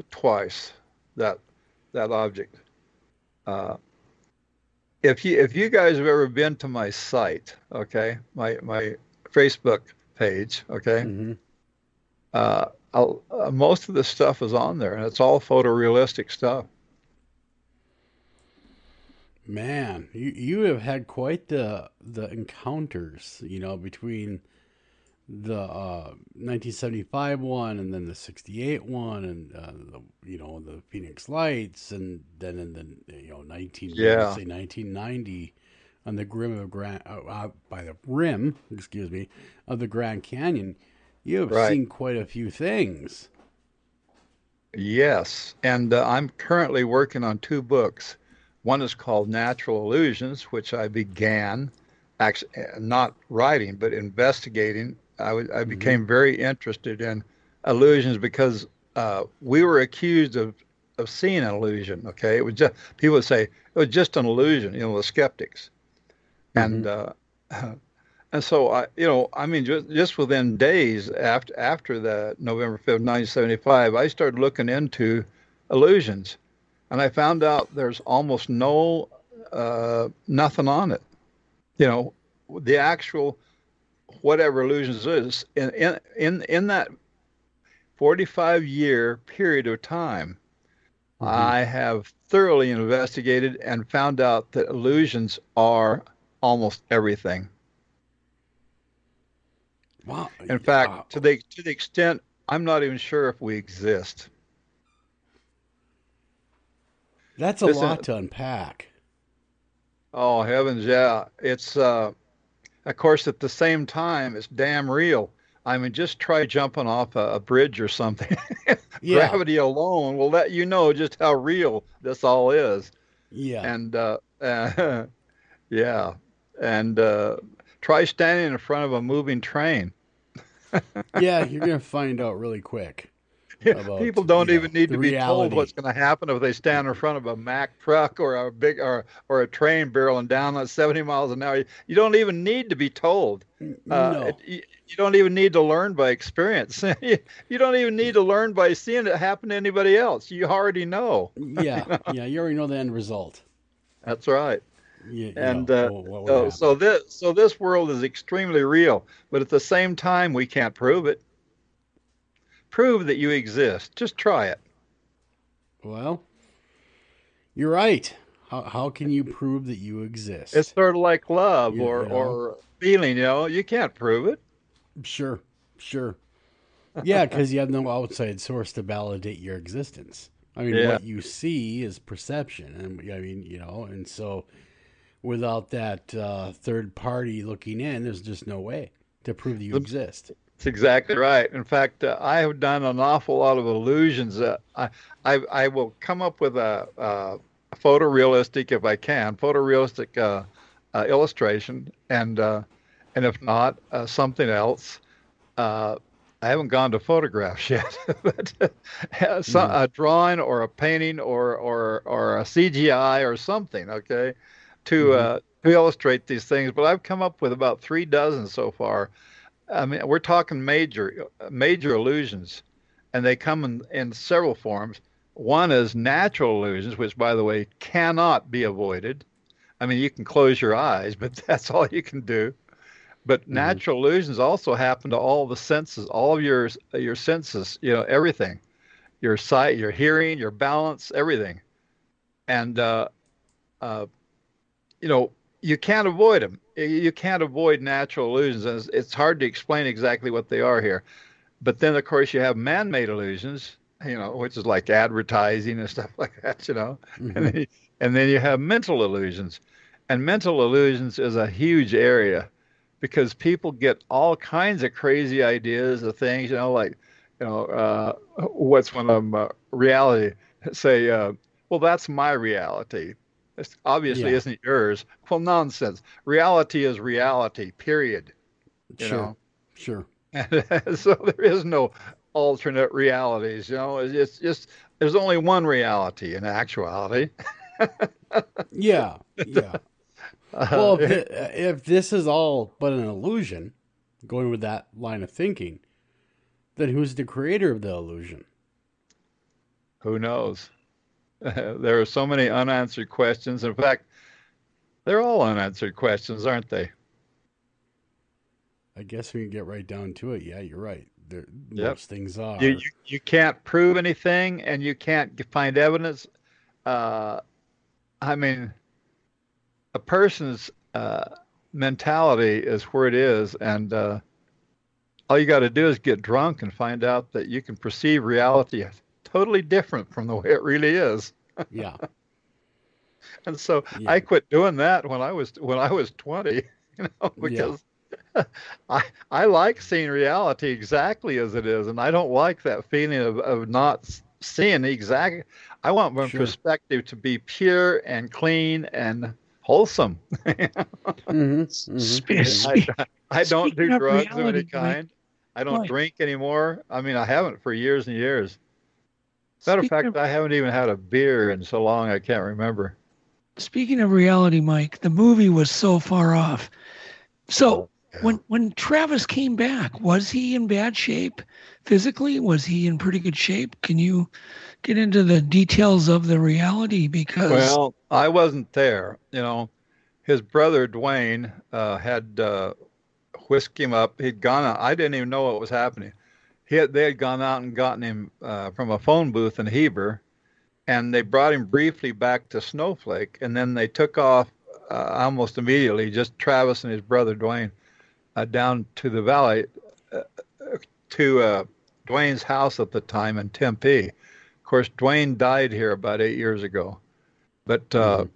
twice. That object. If you guys have ever been to my site, okay, my Facebook page, okay, most of the stuff is on there, and it's all photorealistic stuff. Man, you have had quite the encounters, between the 1975 one and then the 68 one and the Phoenix Lights, and then in the 1990 on the rim of the Grand Canyon. You have seen quite a few things. Yes, and I'm currently working on 2 books. One is called Natural Illusions, which I began actually not writing but investigating. I became very interested in illusions because we were accused of seeing an illusion. Okay, it was just, people would say it was just an illusion. The skeptics, and so just within days after the November 5th, 1975, I started looking into illusions, and I found out there's almost nothing on it. The actual whatever illusions is in that 45-year period of time, I have thoroughly investigated and found out that illusions are almost everything. Wow! In fact, to the extent I'm not even sure if we exist. That's a lot to unpack. Oh heavens, yeah! It's of course, at the same time, it's damn real. I mean, just try jumping off a bridge or something. Gravity alone will let you know just how real this all is. Yeah. And yeah, and try standing in front of a moving train. Yeah, you're gonna find out really quick. People don't even need to be reality. told what's going to happen if they stand in front of a Mack truck or a big or a train barreling down at 70 miles an hour. You don't even need to be told. No. You don't even need to learn by experience. You don't even need to learn by seeing it happen to anybody else. You already know. Yeah, you already know the end result. That's right. And so this world is extremely real, but at the same time, we can't prove it. Prove that you exist. Just try it. Well, you're right. How can you prove that you exist? It's sort of like love or feeling, you can't prove it. Sure. Yeah, because you have no outside source to validate your existence. I mean, what you see is perception. And and so without that third party looking in, there's just no way to prove that you exist. That's exactly right. In fact, I have done an awful lot of illusions. I will come up with a photorealistic, if I can, illustration, and if not, something else. I haven't gone to photographs yet, but a drawing or a painting or a CGI or something, okay, to illustrate these things. But I've come up with about 3 dozen so far. I mean, we're talking major illusions, and they come in several forms. One is natural illusions, which, by the way, cannot be avoided. I mean, you can close your eyes, but that's all you can do. But natural illusions also happen to all the senses, all of your senses, everything, your sight, your hearing, your balance, everything. And, you can't avoid them. You can't avoid natural illusions. And it's hard to explain exactly what they are here. But then, of course, you have man-made illusions, which is like advertising and stuff like that, And then you have mental illusions. And mental illusions is a huge area, because people get all kinds of crazy ideas of things, what's one of them, reality. Say, well, that's my reality. It obviously isn't yours. Well, nonsense. Reality is reality, period. Sure. And so there is no alternate realities. It's just, there's only one reality in actuality. Yeah. Well, if this is all but an illusion, going with that line of thinking, then who's the creator of the illusion? Who knows? There are so many unanswered questions. In fact, they're all unanswered questions, aren't they? I guess we can get right down to it. Yeah, you're right. Most things are. You can't prove anything, and you can't find evidence. I mean, a person's mentality is where it is, and all you got to do is get drunk and find out that you can perceive reality totally different from the way it really is. Yeah. And so I quit doing that when I was 20, because I like seeing reality exactly as it is, and I don't like that feeling of not seeing exactly. I want my perspective to be pure and clean and wholesome. I don't do drugs of any kind. I don't drink anymore. I mean, I haven't for years and years. Matter of fact, I haven't even had a beer in so long I can't remember. Speaking of reality, Mike, the movie was so far off. So when Travis came back, was he in bad shape physically? Was he in pretty good shape? Can you get into the details of the reality? Because I wasn't there. His brother Dwayne had whisked him up. He'd gone out. I didn't even know what was happening. They had gone out and gotten him from a phone booth in Heber, and they brought him briefly back to Snowflake, and then they took off almost immediately, just Travis and his brother Dwayne, down to the valley to Dwayne's house at the time in Tempe. Of course, Dwayne died here about 8 years ago, but and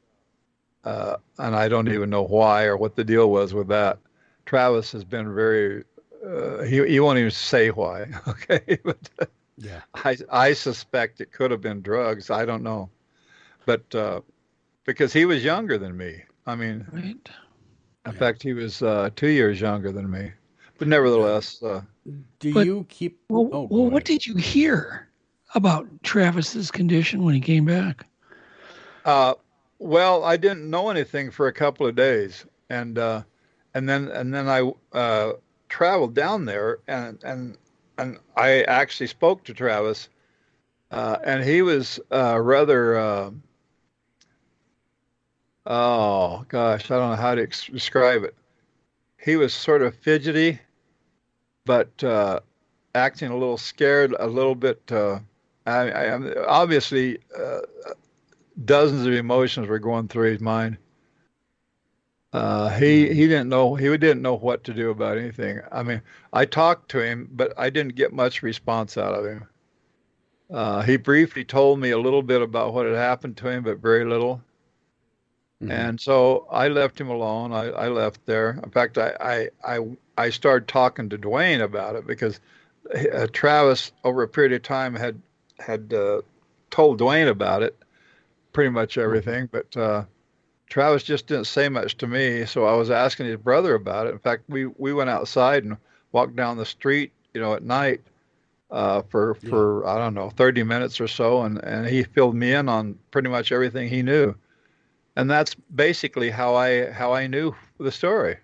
I don't even know why or what the deal was with that. Travis has been very. He won't even say why. Okay, but I suspect it could have been drugs. I don't know, but because he was younger than me. I mean, in fact, he was 2 years younger than me. But nevertheless, you keep? What did you hear about Travis's condition when he came back? Well, I didn't know anything for a couple of days, and then I traveled down there, and I actually spoke to Travis, and he was rather. Oh gosh, I don't know how to describe it. He was sort of fidgety, but acting a little scared, a little bit. Obviously, dozens of emotions were going through his mind. He didn't know what to do about anything. I mean, I talked to him, but I didn't get much response out of him. He briefly told me a little bit about what had happened to him, but very little. And so I left him alone. I left there. In fact, I started talking to Dwayne about it, because Travis, over a period of time, had told Dwayne about it, pretty much everything. But Travis just didn't say much to me, so I was asking his brother about it. In fact, we went outside and walked down the street at night for I don't know 30 minutes or so, and he filled me in on pretty much everything he knew, and that's basically how I knew the story.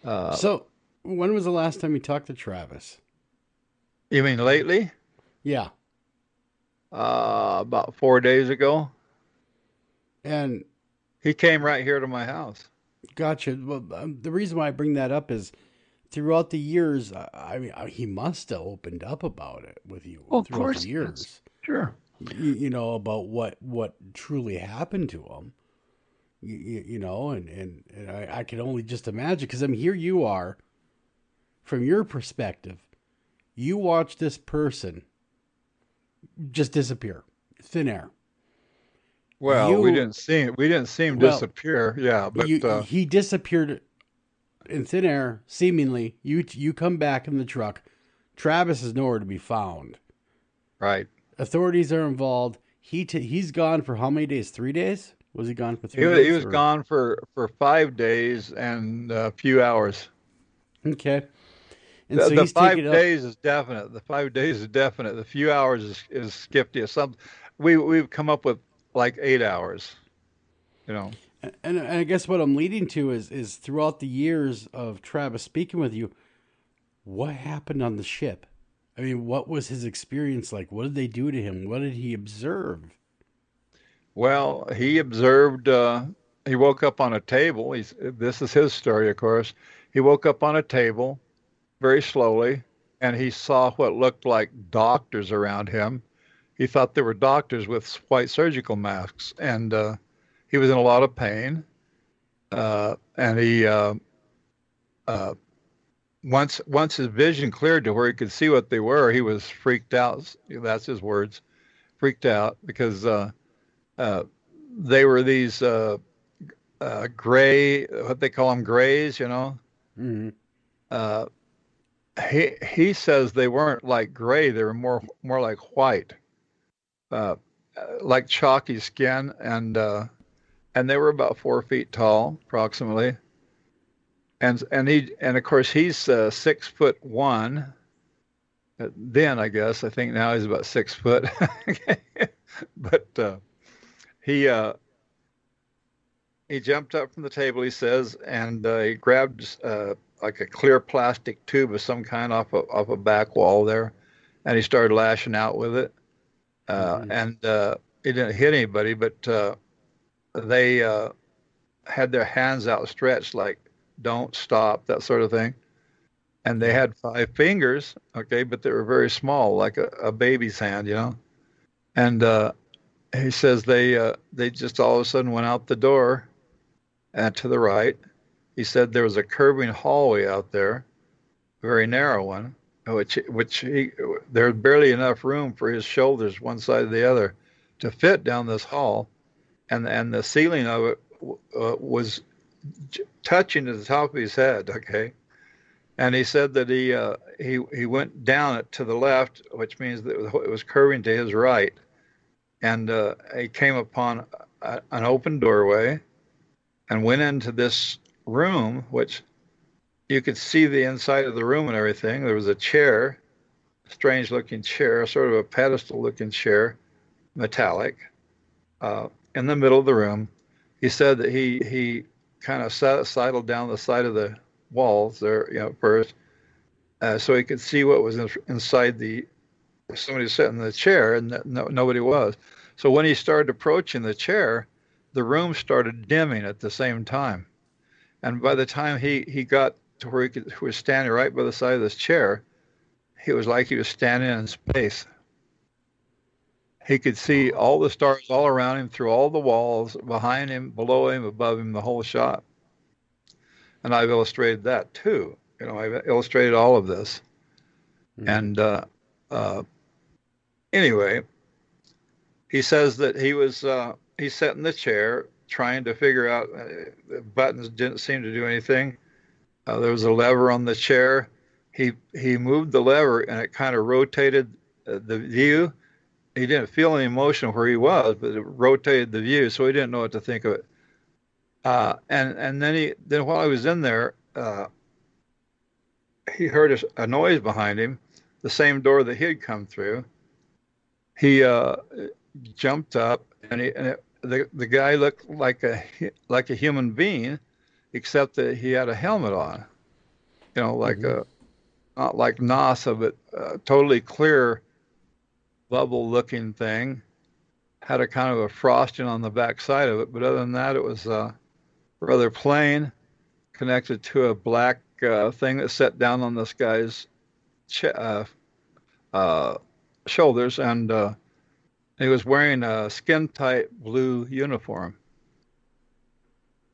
So, when was the last time you talked to Travis? You mean lately? Yeah. About 4 days ago. And he came right here to my house. Gotcha. Well, the reason why I bring that up is throughout the years, he must have opened up about it with you Well, of throughout course, the years. Sure. You know, about what truly happened to him. You know, and I can only just imagine, because here you are, from your perspective, you watch this person just disappear, thin air. Well, we didn't see him disappear. Yeah, but he disappeared in thin air, seemingly. You come back in the truck. Travis is nowhere to be found. Right. Authorities are involved. He's gone for how many days? 3 days? Was he gone for 3 days? He was gone for 5 days and a few hours. Okay. And the 5 days is definite. The 5 days is definite. The few hours is skifty. We've come up with like 8 hours, you know. And I guess what I'm leading to is throughout the years of Travis speaking with you, what happened on the ship? I mean, what was his experience like? What did they do to him? What did he observe? Well, he observed, he woke up on a table. This is his story, of course. He woke up on a table very slowly, and he saw what looked like doctors around him. He thought there were doctors with white surgical masks, and he was in a lot of pain. And he, once his vision cleared to where he could see what they were, he was freaked out. That's his words, freaked out, because they were these gray, what they call them, grays, you know. Mm-hmm. He says they weren't like gray; they were more like white. Like chalky skin, and they were about 4 feet tall, approximately. And of course he's 6'1". Then I think now he's about 6 foot. But he jumped up from the table, he says, and he grabbed like a clear plastic tube of some kind off a back wall there, and he started lashing out with it. And he didn't hit anybody, but they had their hands outstretched, like "don't stop," that sort of thing. And they had 5 fingers, okay, but they were very small, like a baby's hand, you know. And he says they just all of a sudden went out the door, and to the right. He said there was a curving hallway out there, a very narrow one, which there's barely enough room for his shoulders, one side or the other, to fit down this hall, and the ceiling of it was touching to the top of his head. Okay, and he said that he went down it to the left, which means that it was curving to his right, and he came upon an open doorway, and went into this room, which you could see the inside of the room and everything. There was a chair, strange looking chair, sort of a pedestal looking chair, metallic, in the middle of the room. He said that he kind of sidled down the side of the walls there, you know, first, so he could see what was inside somebody sat in the chair, and nobody was. So when he started approaching the chair, the room started dimming at the same time. And by the time he got to where he was standing right by the side of this chair, it was like he was standing in space. He could see all the stars all around him, through all the walls, behind him, below him, above him, the whole shot. And I've illustrated that too. You know, I've illustrated all of this. Mm-hmm. And anyway, he says that he sat in the chair trying to figure out, the buttons didn't seem to do anything. There was a lever on the chair. He moved the lever, and it kind of rotated the view. He didn't feel any motion where he was, but it rotated the view, so he didn't know what to think of it. And then while I was in there, he heard a noise behind him, the same door that he had come through. He jumped up, and the guy looked like a human being, except that he had a helmet on. Like a not like NASA, but totally clear bubble-looking thing. Had a kind of a frosting on the back side of it, but other than that, it was rather plain, connected to a black thing that set down on this guy's shoulders, and he was wearing a skin-tight blue uniform.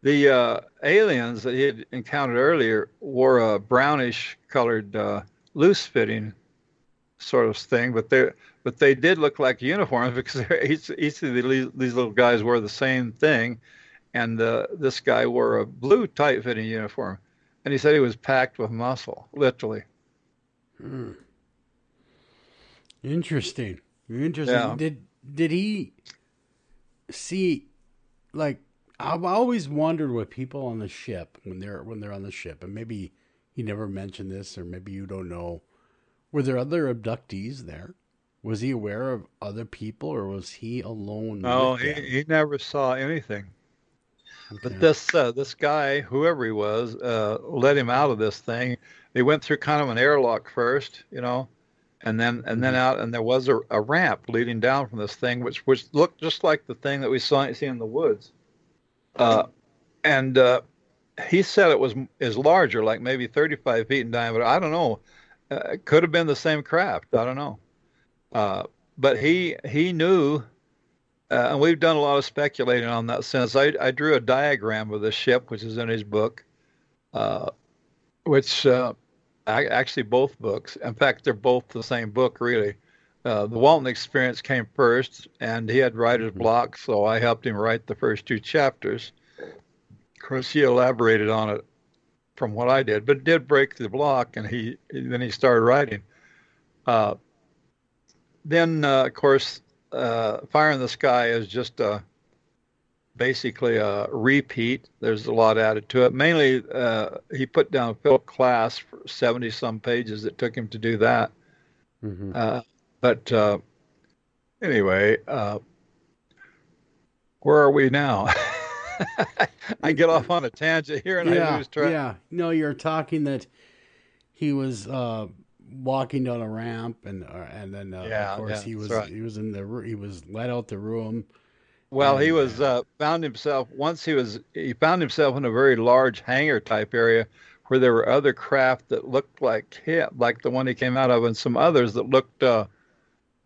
The aliens that he had encountered earlier wore a brownish-colored, loose-fitting sort of thing, but they did look like uniforms because each of these little guys wore the same thing, and this guy wore a blue tight-fitting uniform, and he said he was packed with muscle, literally. Interesting. Yeah. Did he see, like, I've always wondered with people on the ship when they're on the ship, and maybe he never mentioned this, or maybe you don't know. Were there other abductees there? Was he aware of other people, or was he alone? No, with them? he never saw anything. Okay. But this guy, whoever he was, let him out of this thing. They went through kind of an airlock first, and then out, and there was a ramp leading down from this thing, which looked just like the thing that we see in the woods. And he said is larger, like maybe 35 feet in diameter. I don't know. It could have been the same craft. I don't know. But he knew, and we've done a lot of speculating on that since. I drew a diagram of the ship, which is in his book, which actually both books. In fact, they're both the same book, really. The Walton experience came first, and he had writer's block, so I helped him write the first 2 chapters. Of course, he elaborated on it from what I did, but it did break the block, and then he started writing. Then, of course, Fire in the Sky is just basically a repeat. There's a lot added to it. Mainly, he put down Philip Klass for 70-some pages. It took him to do that. But anyway, where are we now? I get off on a tangent here, and I lose track. Yeah, no, you're talking that he was walking down a ramp, and then of course he was right. he was let out the room. Well, he was found himself in a very large hangar type area where there were other craft that looked like the one he came out of, and some others that looked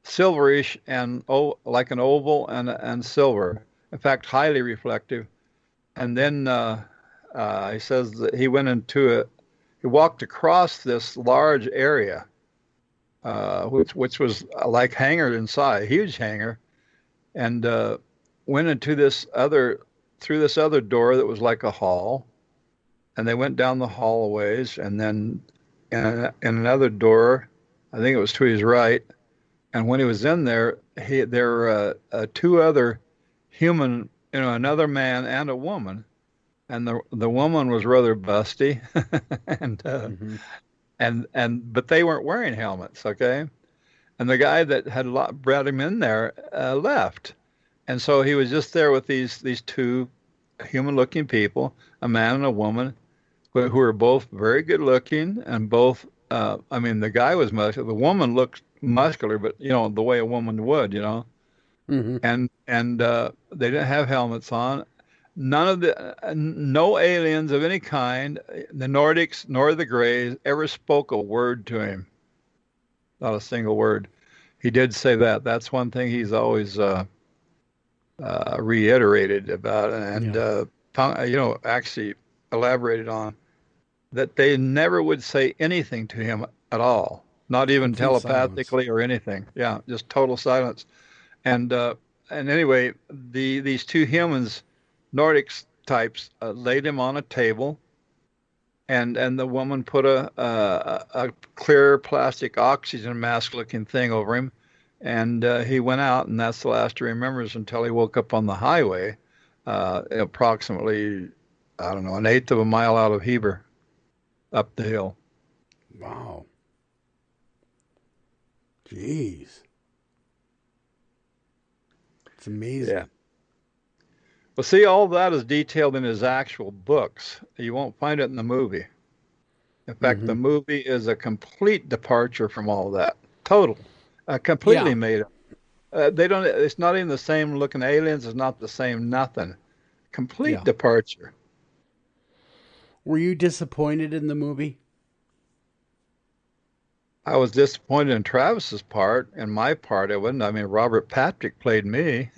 silverish and like an oval and silver. In fact, highly reflective. And then he says that he walked across this large area, which was like hangar inside, a huge hangar, and went into through this other door that was like a hall, and they went down the hall a ways, and then in another door, I think it was to his right, and when he was in there, there were 2 other human, another man and a woman, and the woman was rather busty, but they weren't wearing helmets, okay? And the guy that had brought him in there left, and so he was just there with these 2 human-looking people, a man and a woman, who were both very good-looking, and both. The guy was muscular. The woman looked muscular, but the way a woman would, And they didn't have helmets on. No aliens of any kind, the Nordics nor the Greys, ever spoke a word to him. Not a single word. He did say that. That's one thing he's always reiterated about, and actually elaborated on, that they never would say anything to him at all, not even telepathically or anything. Yeah, just total silence. And anyway, these 2 humans, Nordic types, laid him on a table, and the woman put a clear plastic oxygen mask-looking thing over him, and he went out, and that's the last he remembers until he woke up on the highway, approximately, I don't know, 1/8 of a mile out of Heber, up the hill. Wow. Jeez. It's amazing. Yeah. Well, see, all that is detailed in his actual books. You won't find it in the movie. In fact, the movie is a complete departure from all that. Total. Completely made up. They don't. It's not even the same looking aliens. It's not the same nothing. Complete departure. Were you disappointed in the movie? I was disappointed in Travis's part, and my part I wasn't. I mean, Robert Patrick played me.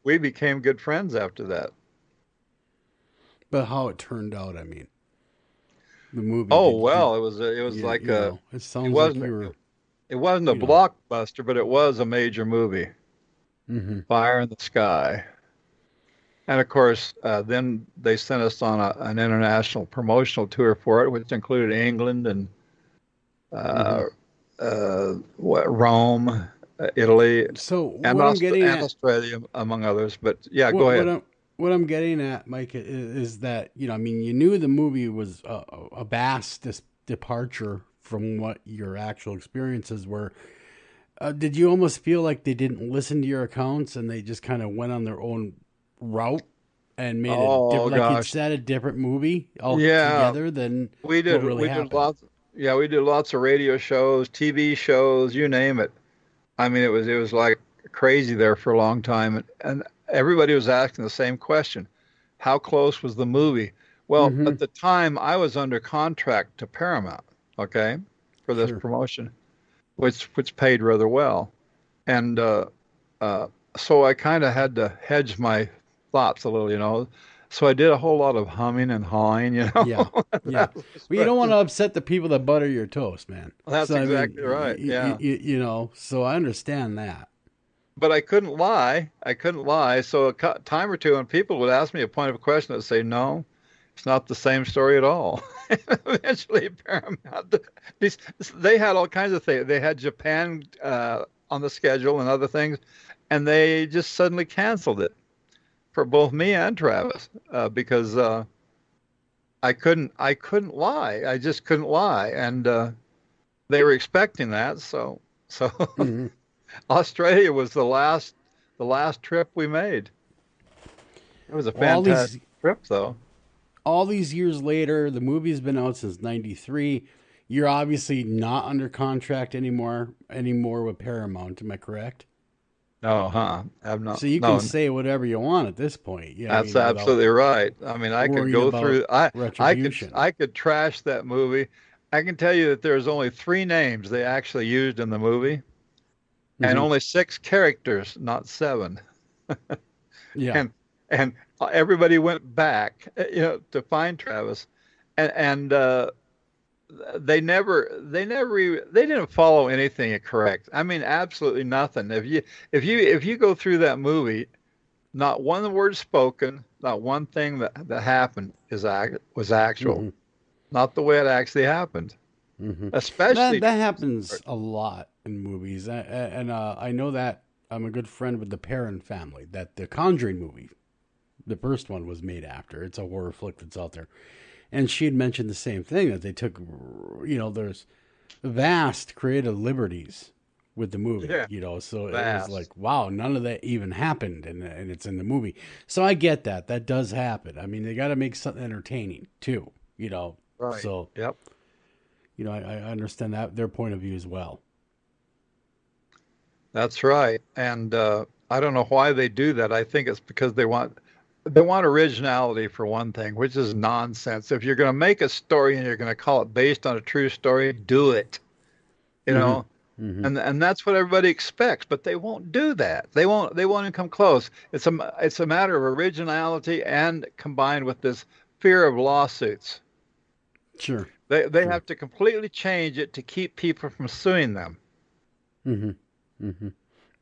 We became good friends after that. But how it turned out, I mean, the movie. Oh well, it was like a. It sounds like you were. It wasn't a blockbuster, but it was a major movie. Fire in the Sky. And of course, then they sent us on an international promotional tour for it, which included England and Rome, Italy, So and what I'm getting at, Australia, among others. But yeah, go ahead. What I'm getting at, Mike, is that, you know, I mean, you knew the movie was a vast departure from what your actual experiences were. Did you almost feel like they didn't listen to your accounts and they just kind of went on their own route and made like you said, a different movie altogether than we did? What really happened? We did lots of radio shows, TV shows, you name it. I mean, it was like crazy there for a long time, and everybody was asking the same question: how close was the movie? Well, at the time, I was under contract to Paramount, okay, for this promotion, which paid rather well, and so I kind of had to hedge my thoughts a little, you know. So I did a whole lot of humming and hawing, you know. Yeah. Well, you don't want to upset the people that butter your toast, man. That's exactly right. You know, so I understand that. But I couldn't lie. So a time or two, when people would ask me a point of question, I'd say, no, it's not the same story at all. Eventually, Paramount, they had all kinds of things. They had Japan on the schedule and other things, and they just suddenly canceled it for both me and Travis because I couldn't lie. I just couldn't lie, and they were expecting that. So Australia was the last trip we made. It was a fantastic trip, though. All these years later, the movie's been out since '93. You're obviously not under contract anymore with Paramount. Am I correct? No, I'm not. So you can say whatever you want at this point. Yeah, that's absolutely right. I mean, I could go through. I could trash that movie. I can tell you that there's only 3 names they actually used in the movie, and only 6 characters, not 7. Yeah, and everybody went back, you know, to find Travis, and they didn't follow anything correct. I mean, absolutely nothing. If you go through that movie, not one word spoken, not one thing that happened was actual, not the way it actually happened. Especially that happens a lot in movies, and I know that I'm a good friend with the Perron family. That the Conjuring movie, the first one, was made after. It's a horror flick that's out there. And she had mentioned the same thing, that they took, you know, there's vast creative liberties with the movie, you know, so vast. It was like, wow, none of that even happened, and it's in the movie. So I get that. That does happen. I mean, they got to make something entertaining, too, you know. Right. So, you know, I understand that, their point of view as well. That's right. And I don't know why they do that. I think it's because they want originality, for one thing, which is nonsense. If you're going to make a story and you're going to call it based on a true story, do it. You know, and that's what everybody expects. But they won't do that. They won't even come close. It's a matter of originality, and combined with this fear of lawsuits. Sure. They have to completely change it to keep people from suing them.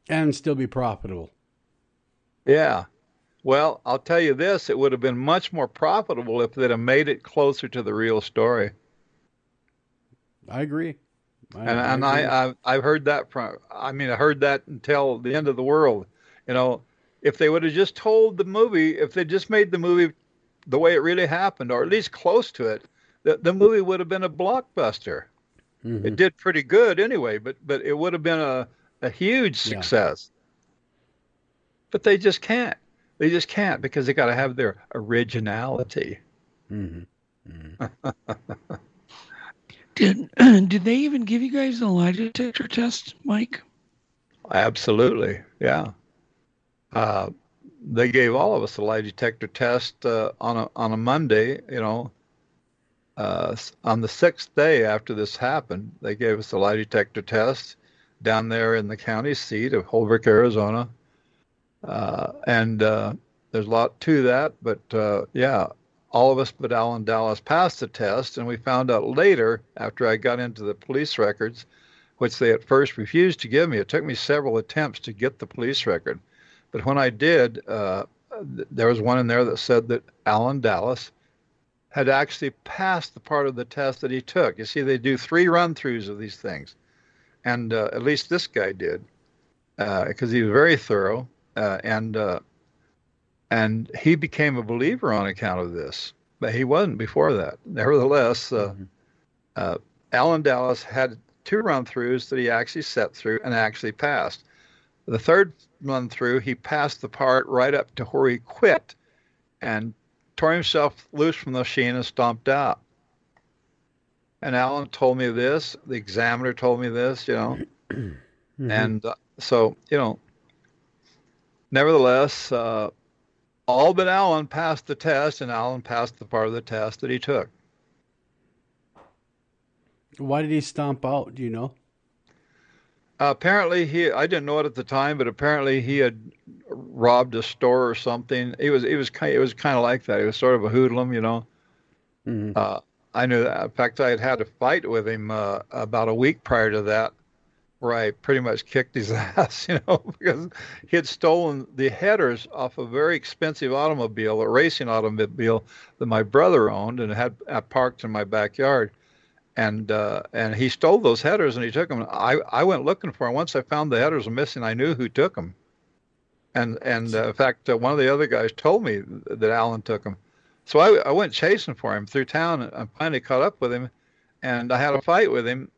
And still be profitable. Yeah. Well, I'll tell you this, it would have been much more profitable if they'd have made it closer to the real story. I agree. I've heard that I heard that until the end of the world. You know, if they would have just told the movie, if they just made the movie the way it really happened, or at least close to it, the movie would have been a blockbuster. Mm-hmm. It did pretty good anyway, but it would have been a huge success. But they just can't. They just can't because they got to have their originality. Mm-hmm. Mm-hmm. Did they even give you guys a lie detector test, Mike? Absolutely, yeah. They gave all of us a lie detector test on a Monday. On the 6th day after this happened, they gave us a lie detector test down there in the county seat of Holbrook, Arizona. And there's a lot to that, but all of us but Alan Dallas passed the test, and we found out later, after I got into the police records, which they at first refused to give me. It took me several attempts to get the police record. But when I did, there was one in there that said that Alan Dallas had actually passed the part of the test that he took. You see, they do 3 run-throughs of these things. And at least this guy did, because he was very thorough. And he became a believer on account of this, but he wasn't before that. Nevertheless, Alan Dallas had 2 run-throughs that he actually sat through and actually passed. The 3rd run-through, he passed the part right up to where he quit and tore himself loose from the machine and stomped out. And Alan told me this. The examiner told me this, Mm-hmm. And so, nevertheless, all but Alan passed the test, and Alan passed the part of the test that he took. Why did he stomp out? Do you know? Apparently, I didn't know it at the time, but apparently he had robbed a store or something. It was kind of like that. He was sort of a hoodlum, Mm-hmm. I knew that. In fact, I had a fight with him about a week prior to that, where I pretty much kicked his ass, because he had stolen the headers off a very expensive automobile, a racing automobile that my brother owned and had parked in my backyard. And he stole those headers and he took them. I went looking for them. Once I found the headers were missing, I knew who took them. And in fact, one of the other guys told me that Alan took them. So I went chasing for him through town and finally caught up with him. And I had a fight with him.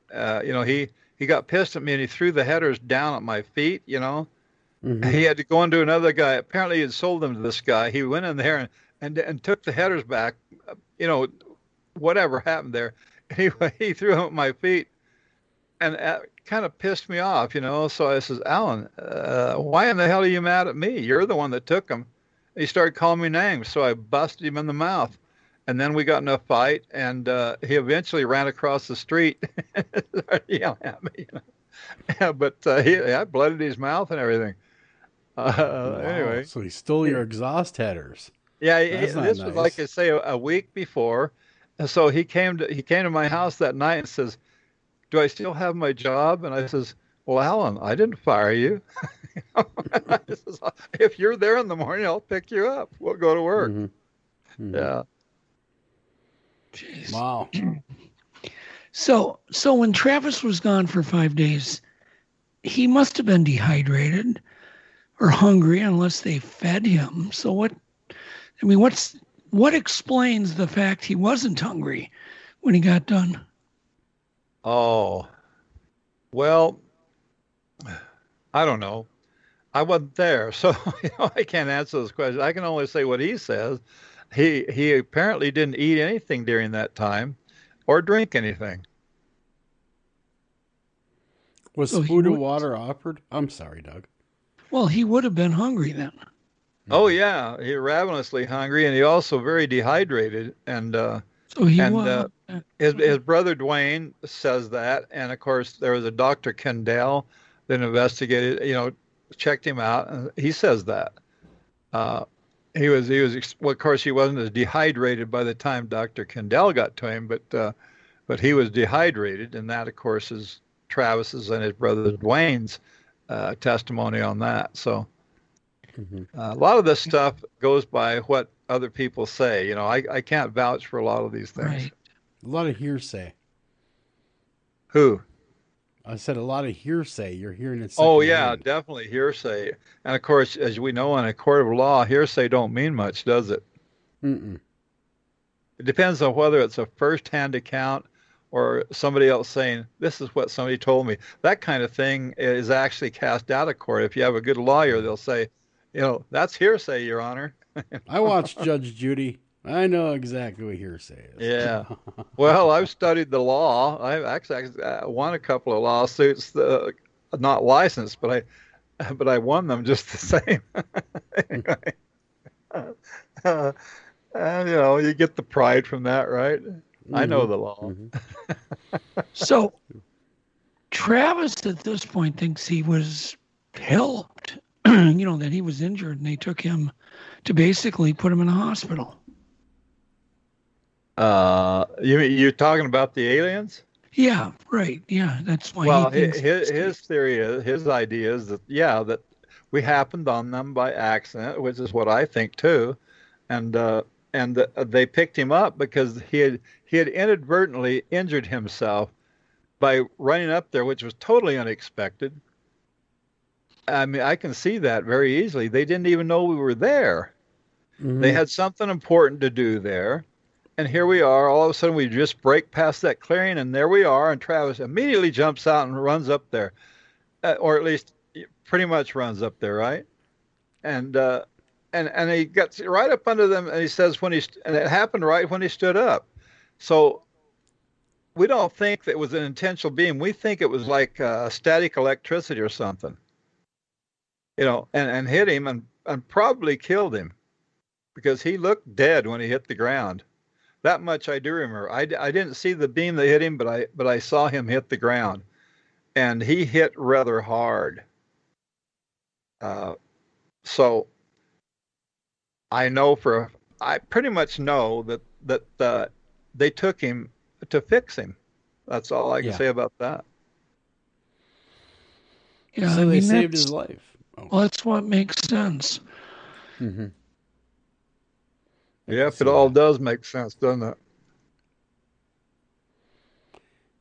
He got pissed at me and he threw the headers down at my feet, Mm-hmm. He had to go into another guy. Apparently he had sold them to this guy. He went in there and took the headers back, whatever happened there. Anyway, he threw them at my feet and kind of pissed me off, So I says, Alan, why in the hell are you mad at me? You're the one that took them. And he started calling me names. So I busted him in the mouth. And then we got in a fight, and he eventually ran across the street and started yelling at me. But I blooded his mouth and everything. Wow. Anyway. So he stole your exhaust headers. Yeah, this was like I say a week before. And so he came to my house that night and says, "Do I still have my job?" And I says, "Well, Alan, I didn't fire you. I says, if you're there in the morning, I'll pick you up. We'll go to work." Mm-hmm. Mm-hmm. Yeah. Jeez. Wow. So when Travis was gone for 5 days, he must have been dehydrated or hungry unless they fed him. So what explains the fact he wasn't hungry when he got done? Oh, well, I don't know. I wasn't there, so I can't answer those questions. I can only say what he says. He apparently didn't eat anything during that time or drink anything. Was food and water offered? I'm sorry, Doug. Well, he would have been hungry then. Oh yeah, he ravenously hungry, and he also very dehydrated. And his brother Dwayne says that, and of course there was a Dr. Kendall that investigated, checked him out, and he says that. He was well, of course he wasn't as dehydrated by the time Dr. Kendall got to him, but he was dehydrated, and that of course is Travis's and his brother Dwayne's testimony on that. So a lot of this stuff goes by what other people say. I can't vouch for a lot of these things. Right. A lot of hearsay. Who? I said a lot of hearsay. You're hearing it. Oh yeah, definitely hearsay. And of course, as we know, in a court of law, hearsay don't mean much, does it? Mm-mm. It depends on whether it's a first-hand account or somebody else saying, this is what somebody told me. That kind of thing is actually cast out of court. If you have a good lawyer, they'll say, that's hearsay, Your Honor. I watched Judge Judy. I know exactly what hearsay is. Yeah. Well, I've studied the law. I've actually won a couple of lawsuits, not licensed, but I won them just the same. Anyway. And, you get the pride from that, right? Mm-hmm. I know the law. Mm-hmm. So Travis at this point thinks he was helped, that he was injured, and they took him to basically put him in a hospital. You're talking about the aliens? Yeah, right. Yeah, that's why. Well, his theory his idea is that that we happened on them by accident, which is what I think too, and they picked him up because he had inadvertently injured himself by running up there, which was totally unexpected. I mean, I can see that very easily. They didn't even know we were there. Mm-hmm. They had something important to do there. And here we are. All of a sudden, we just break past that clearing, and there we are. And Travis immediately jumps out and runs up there, or at least pretty much runs up there, right? And he gets right up under them, and he says and it happened right when he stood up. So we don't think that it was an intentional beam. We think it was like static electricity or something, and hit him and probably killed him because he looked dead when he hit the ground. That much I do remember. I didn't see the beam that hit him, but I saw him hit the ground, and he hit rather hard. So I pretty much know that they took him to fix him. That's all I can say about that. Yeah, so they saved his life. Oh. Well, that's what makes sense. Mm-hmm. Yep, it all does make sense, doesn't it?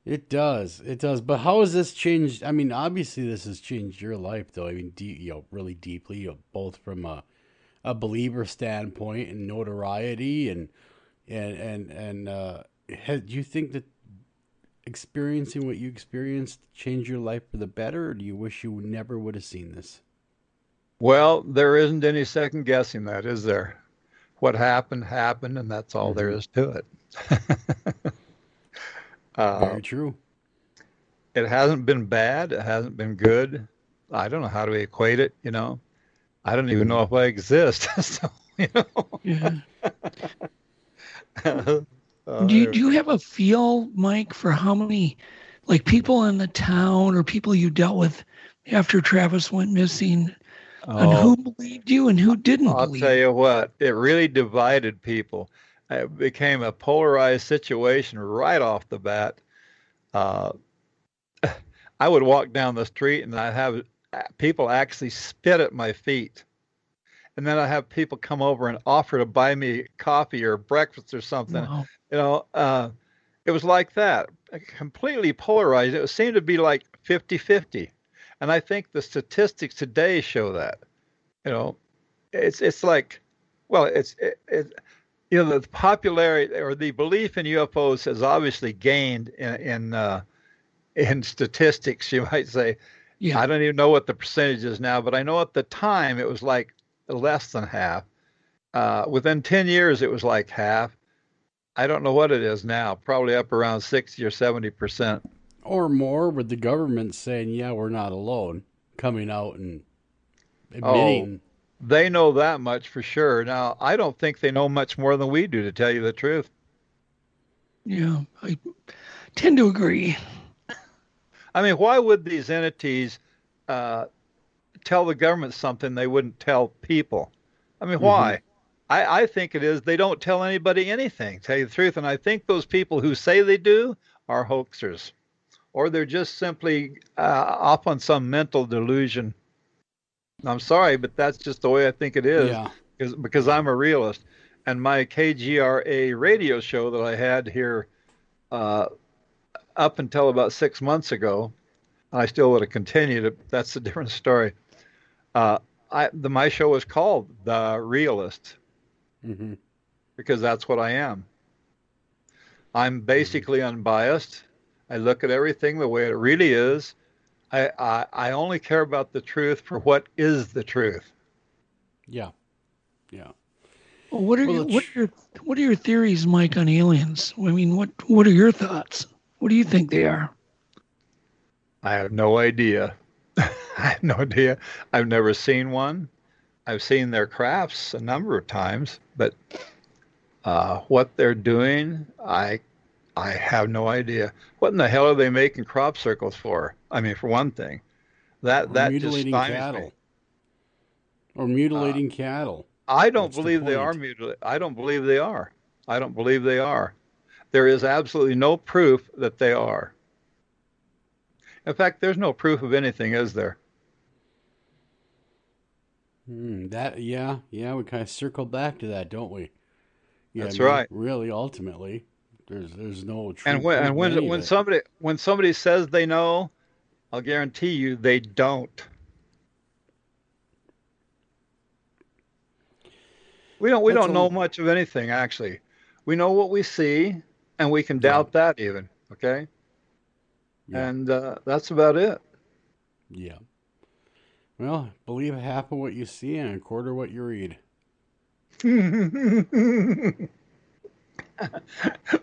It does. It does. But how has this changed? I mean, obviously this has changed your life, though. I mean, really deeply, both from a believer standpoint and notoriety, and do you think that experiencing what you experienced changed your life for the better, or do you wish you never would have seen this? Well, there isn't any second guessing that, is there? What happened, and that's all there is to it. Very true. It hasn't been bad. It hasn't been good. I don't know how to equate it, I don't even know if I exist. So, Yeah. Do you have a feel, Mike, for how many, people in the town or people you dealt with after Travis went missing, and who believed you and who didn't believe you? I'll tell you what, it really divided people. It became a polarized situation right off the bat. I would walk down the street and I'd have people actually spit at my feet. And then I'd have people come over and offer to buy me coffee or breakfast or something. Wow. It was like that, completely polarized. It seemed to be like 50-50. And I think the statistics today show that, it's like, well, the popularity or the belief in UFOs has obviously gained in statistics, you might say. Yeah. I don't even know what the percentage is now, but I know at the time it was like less than half. Within 10 years, it was like half. I don't know what it is now, probably up around 60 or 70%. Or more, with the government saying, yeah, we're not alone, coming out and admitting. Oh, they know that much for sure. Now, I don't think they know much more than we do, to tell you the truth. Yeah, I tend to agree. I mean, why would these entities tell the government something they wouldn't tell people? I mean, why? I think it is they don't tell anybody anything, to tell you the truth. And I think those people who say they do are hoaxers. Or they're just simply off on some mental delusion. I'm sorry, but that's just the way I think it is. Yeah. Because I'm a realist. And my KGRA radio show that I had here up until about 6 months ago, and I still would have continued it, that's a different story. My show was called The Realist, because that's what I am. I'm basically unbiased. I look at everything the way it really is. I only care about the truth for what is the truth. Yeah. Yeah. Well, what are your theories, Mike, on aliens? I mean, what are your thoughts? What do you think they are? I have no idea. I have no idea. I've never seen one. I've seen their crafts a number of times, but what they're doing, I have no idea. What in the hell are they making crop circles for? I mean, for one thing, that just stymies cattle. me. Or mutilating cattle. I don't believe they are mutilated. I don't believe they are. I don't believe they are. There is absolutely no proof that they are. In fact, there's no proof of anything, is there? We kind of circle back to that, don't we? Yeah, That's right. Really, ultimately, there's no truth. And when somebody says they know, I'll guarantee you they don't. We don't know much of anything, actually. We know what we see, and we can doubt that even. Okay. Yeah. And that's about it. Yeah. Well, believe half of what you see and a quarter what you read.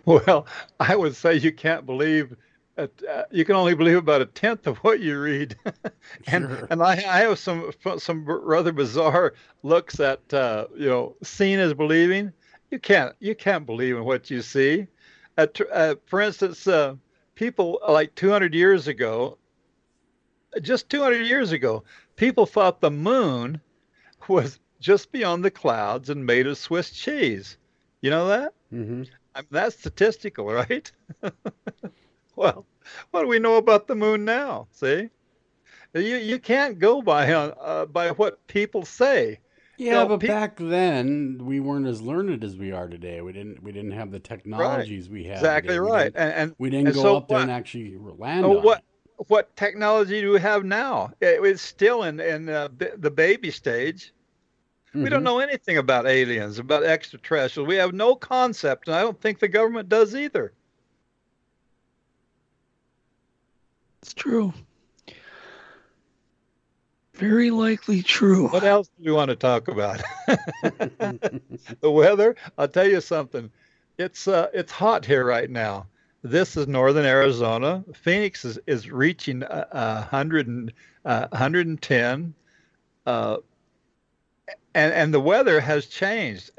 Well, I would say you can't believe. You can only believe about a tenth of what you read. Sure. And I have some rather bizarre looks at seeing is believing. You can't believe in what you see. For instance, people like 200 years ago, just 200 years ago, people thought the moon was just beyond the clouds and made of Swiss cheese. You know that? Mm-hmm. I mean, that's statistical, right? Well, what do we know about the moon now? See, you can't go by what people say. Yeah, but back then we weren't as learned as we are today. We didn't have the technologies we have. Exactly today. Right. We didn't go up there and actually land on it. What technology do we have now? It's still in the baby stage. Mm-hmm. We don't know anything about aliens, about extraterrestrials. We have no concept, and I don't think the government does either. It's true. Very likely true. What else do you want to talk about? The weather? I'll tell you something. It's hot here right now. This is northern Arizona. Phoenix is reaching 110. And the weather has changed.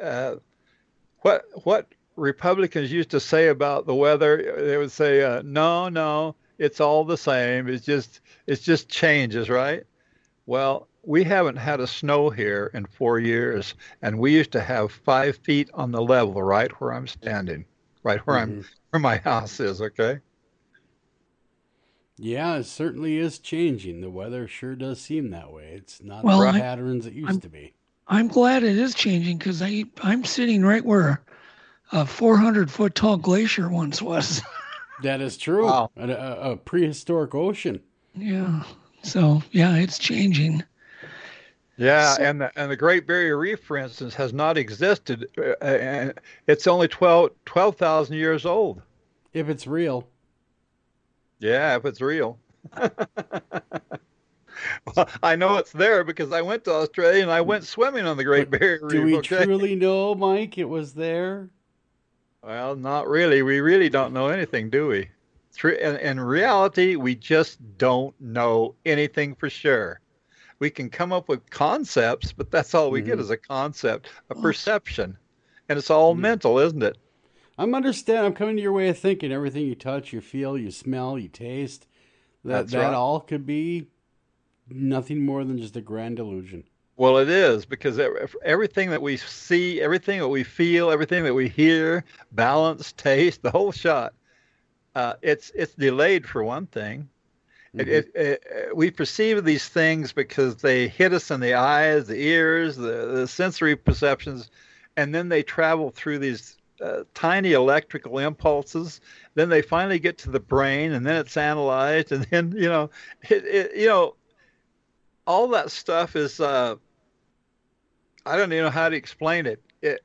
What Republicans used to say about the weather, they would say, no, it's all the same. It's just changes, right? Well, we haven't had a snow here in 4 years, and we used to have 5 feet on the level right where I'm standing, right where where my house is. Okay. Yeah, it certainly is changing. The weather sure does seem that way. It's not the patterns it used to be. I'm glad it is changing because I'm sitting right where a 400-foot tall glacier once was. That is true. Wow. A prehistoric ocean. Yeah. So yeah, it's changing. Yeah, so, and the Great Barrier Reef, for instance, has not existed, and it's only 12,000 years old. If it's real. Yeah, if it's real. Well, I know it's there because I went to Australia and I went swimming on the Great Barrier Reef. Do we truly know, Mike, it was there? Well, not really. We really don't know anything, do we? In reality, we just don't know anything for sure. We can come up with concepts, but that's all we get is a concept, a perception. And it's all mental, isn't it? I'm coming to your way of thinking. Everything you touch, you feel, you smell, you taste, that all could be nothing more than just a grand illusion. Well, it is, because everything that we see, everything that we feel, everything that we hear, balance, taste, the whole shot, it's delayed for one thing. We perceive these things because they hit us in the eyes, the ears, the sensory perceptions, and then they travel through these tiny electrical impulses. Then they finally get to the brain, and then it's analyzed, and then all that stuff is I don't even know how to explain it,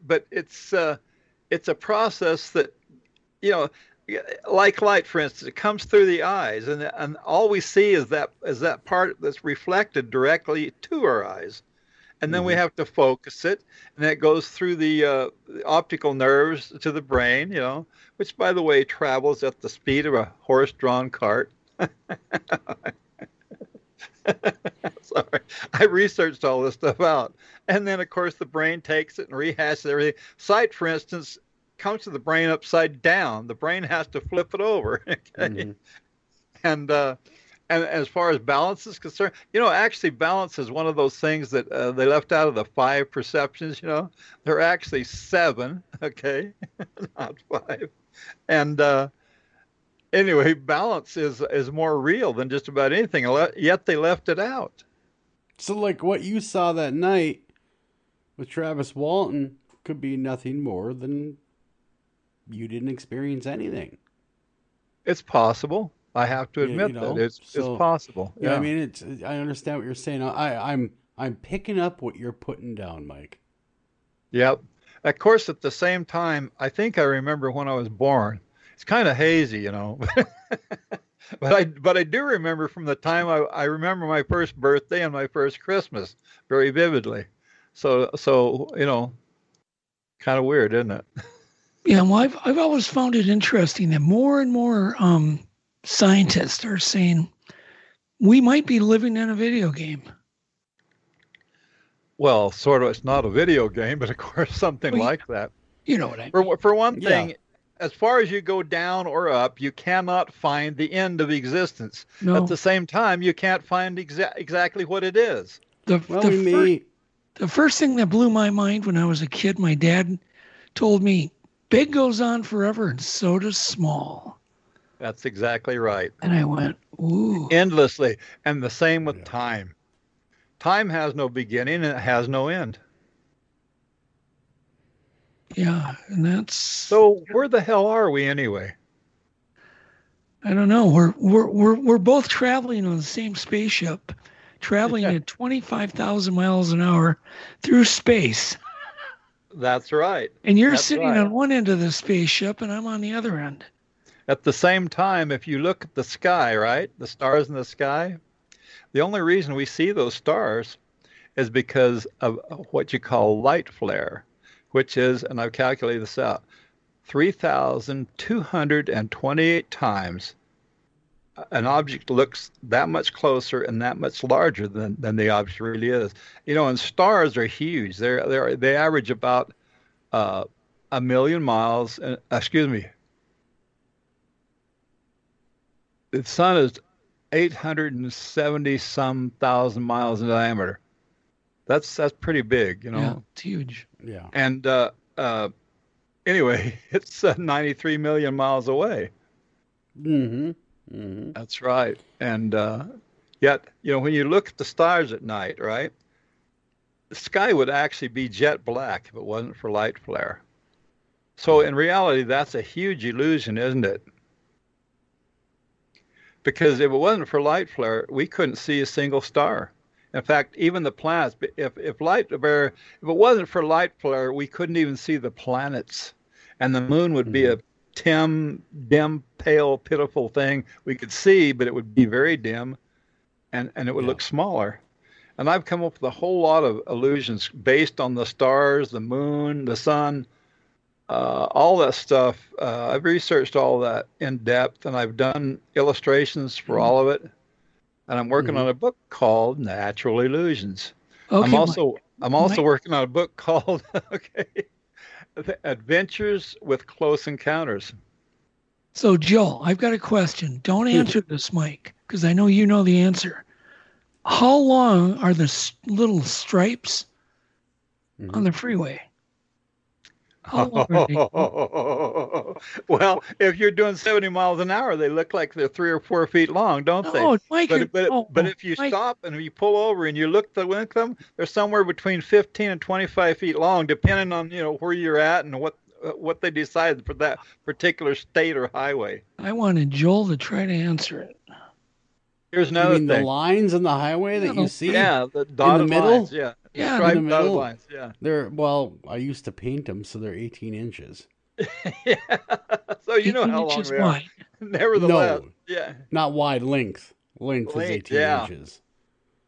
but it's a process that you know, like light, for instance, it comes through the eyes, and all we see is that part that's reflected directly to our eyes, and then we have to focus it, and it goes through the optical nerves to the brain, which, by the way, travels at the speed of a horse-drawn cart. Sorry, I researched all this stuff out, and then of course the brain takes it and rehashes everything. Sight, for instance, comes to the brain upside down. The brain has to flip it over. Okay? And as far as balance is concerned, actually balance is one of those things that they left out of the 5 perceptions. There are actually 7. Okay, not 5. And anyway, balance is more real than just about anything, yet they left it out. So like what you saw that night with Travis Walton could be nothing more than you didn't experience anything. It's possible. I have to admit that it's possible. Yeah, I mean, I understand what you're saying. I'm picking up what you're putting down, Mike. Yep. Of course, at the same time, I think I remember when I was born. It's kind of hazy, but I do remember from the time I remember my first birthday and my first Christmas very vividly. So kind of weird, isn't it? Yeah, well, I've always found it interesting that more and more scientists are saying we might be living in a video game. Well, sort of. It's not a video game, but of course something like that. You know what I mean? For one thing. Yeah. As far as you go down or up, you cannot find the end of existence. No. At the same time, you can't find exactly what it is. The first thing that blew my mind when I was a kid, my dad told me, big goes on forever and so does small. That's exactly right. And I went, ooh. Endlessly. And the same with time. Time has no beginning and it has no end. Yeah, and that's... So where the hell are we anyway? I don't know. We're both traveling on the same spaceship, traveling at 25,000 miles an hour through space. That's right. And you're sitting on one end of the spaceship, and I'm on the other end. At the same time, if you look at the sky, right, the stars in the sky, the only reason we see those stars is because of what you call light flare, which is, and I've calculated this out, 3,228 times an object looks that much closer and that much larger than the object really is. And stars are huge. They average about 1 million miles. The sun is 870 some thousand miles in diameter. That's pretty big, Yeah, it's huge. Yeah. And anyway, it's 93 million miles away. Mm-hmm. Mm-hmm. That's right. And yet, when you look at the stars at night, right, the sky would actually be jet black if it wasn't for light flare. So in reality, that's a huge illusion, isn't it? Because if it wasn't for light flare, we couldn't see a single star. In fact, even the planets, if it wasn't for light flare, we couldn't even see the planets. And the moon would be a dim, pale, pitiful thing we could see, but it would be very dim, and it would look smaller. And I've come up with a whole lot of illusions based on the stars, the moon, the sun, all that stuff. I've researched all that in depth, and I've done illustrations for all of it. And I'm working on a book called Natural Illusions. Okay, I'm also working on a book called Adventures with Close Encounters. So, Joel, I've got a question. Don't answer this, Mike, because I know you know the answer. How long are the little stripes on the freeway? Well, if you're doing 70 miles an hour, they look like they're 3 or 4 feet long, don't they? Mike, but if you stop and you pull over and you look at them, they're somewhere between 15 and 25 feet long, depending on where you're at and what they decide for that particular state or highway. I wanted Joel to try to answer it. Here's another thing. The lines on the highway that you see? Yeah, the dotted in the middle? Lines, Yeah, in the middle. Lines, yeah. I used to paint them, so they're 18 inches. Yeah. So you know 18 how long inches they are. wide. Nevertheless, No, yeah. not wide. Length. Length is 18 yeah. inches.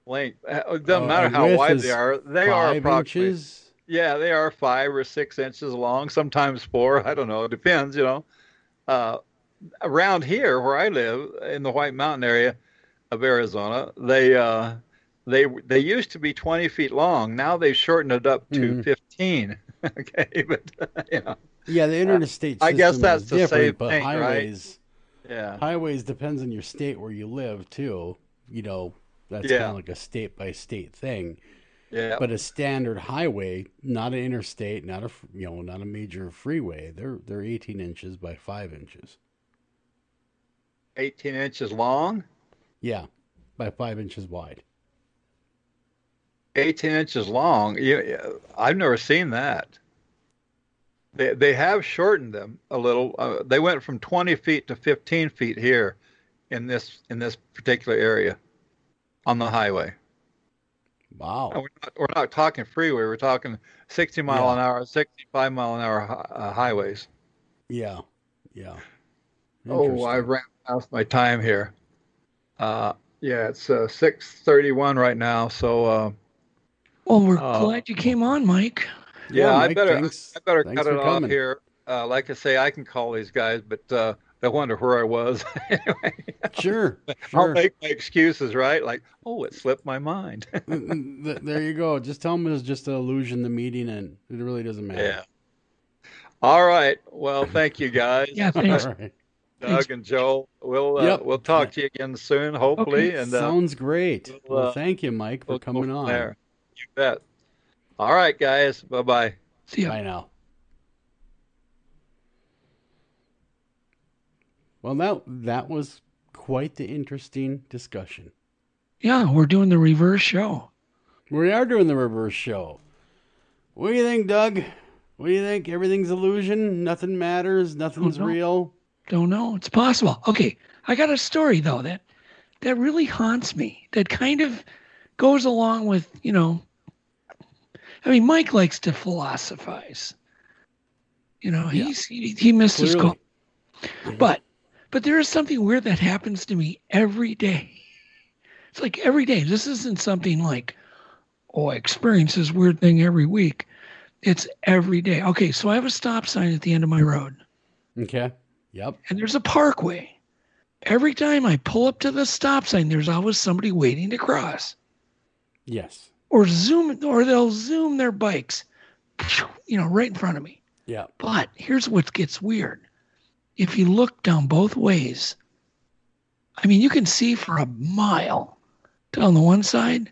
Length. It doesn't matter And how width wide is they are. They are 5 approximately. inches. Yeah, they are 5 or 6 inches long. Sometimes 4. I don't know. It depends. Around here where I live in the White Mountain area of Arizona, they used to be 20 feet long. Now they've shortened it up to 15. Okay, but Yeah, the interstate system I guess that's is to different, save but paint, highways. right? Yeah. Highways depends on your state where you live too. That's kind of like a state by state thing. Yeah. But a standard highway, not an interstate, not a major freeway, they're 18 inches by 5 inches. 18 inches long? Yeah, by 5 inches wide. 18 inches long? I've never seen that. They have shortened them a little. They went from 20 feet to 15 feet here in this particular area on the highway. Wow. And we're not talking freeway. We're talking 60 mile an hour, 65 mile an hour highways. Yeah. Oh, I ran past my time here. It's 6:31 right now. So. Well, we're glad you came on, Mike. Yeah, Mike, I better thanks cut it for off coming. here. Like I say, I can call these guys, but they wonder where I was. Anyway, Sure. I'll make my excuses, right? Like, it slipped my mind. There you go. Just tell them it was just an illusion, the meeting, and it really doesn't matter. Yeah. All right. Well, thank you guys. Yeah, thanks. All right. Doug and Joe. We'll talk to you again soon, hopefully. Okay. And Sounds great. Well, thank you, Mike, for coming on. There. You bet. All right, guys. Bye-bye. See ya. Bye now. Well, that was quite the interesting discussion. Yeah, we're doing the reverse show. We are doing the reverse show. What do you think, Doug? What do you think? Everything's illusion? Nothing matters? Nothing's real? Don't know. It's possible. Okay, I got a story, though, that really haunts me. That kind of goes along with, Mike likes to philosophize. He missed his call. But there is something weird that happens to me every day. It's like every day. This isn't something like, I experience this weird thing every week. It's every day. Okay, so I have a stop sign at the end of my road. Okay. Yep. And there's a parkway. Every time I pull up to the stop sign, there's always somebody waiting to cross. Yes. Or they'll zoom their bikes, right in front of me. Yeah. But here's what gets weird. If you look down both ways, you can see for a mile down the one side,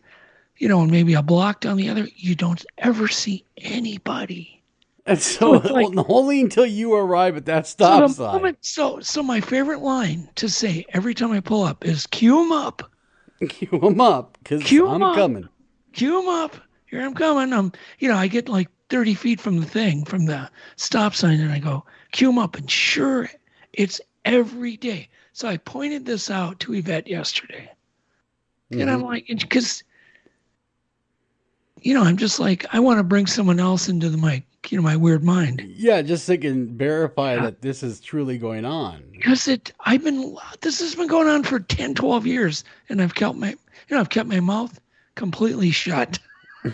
and maybe a block down the other. You don't ever see anybody. And so only until you arrive at that stop sign. So my favorite line to say every time I pull up is "Cue 'em up." Cue 'em up, because I'm coming. Cue 'em up. Here I'm coming. I get like 30 feet from the stop sign, and I go, "Cue 'em up." And sure, it's every day. So I pointed this out to Yvette yesterday. Mm-hmm. And I'm like, because, I'm just like, I want to bring someone else into my weird mind. Yeah, just so I can verify that this is truly going on. Because this has been going on for 10, 12 years, and I've kept my mouth completely shut. But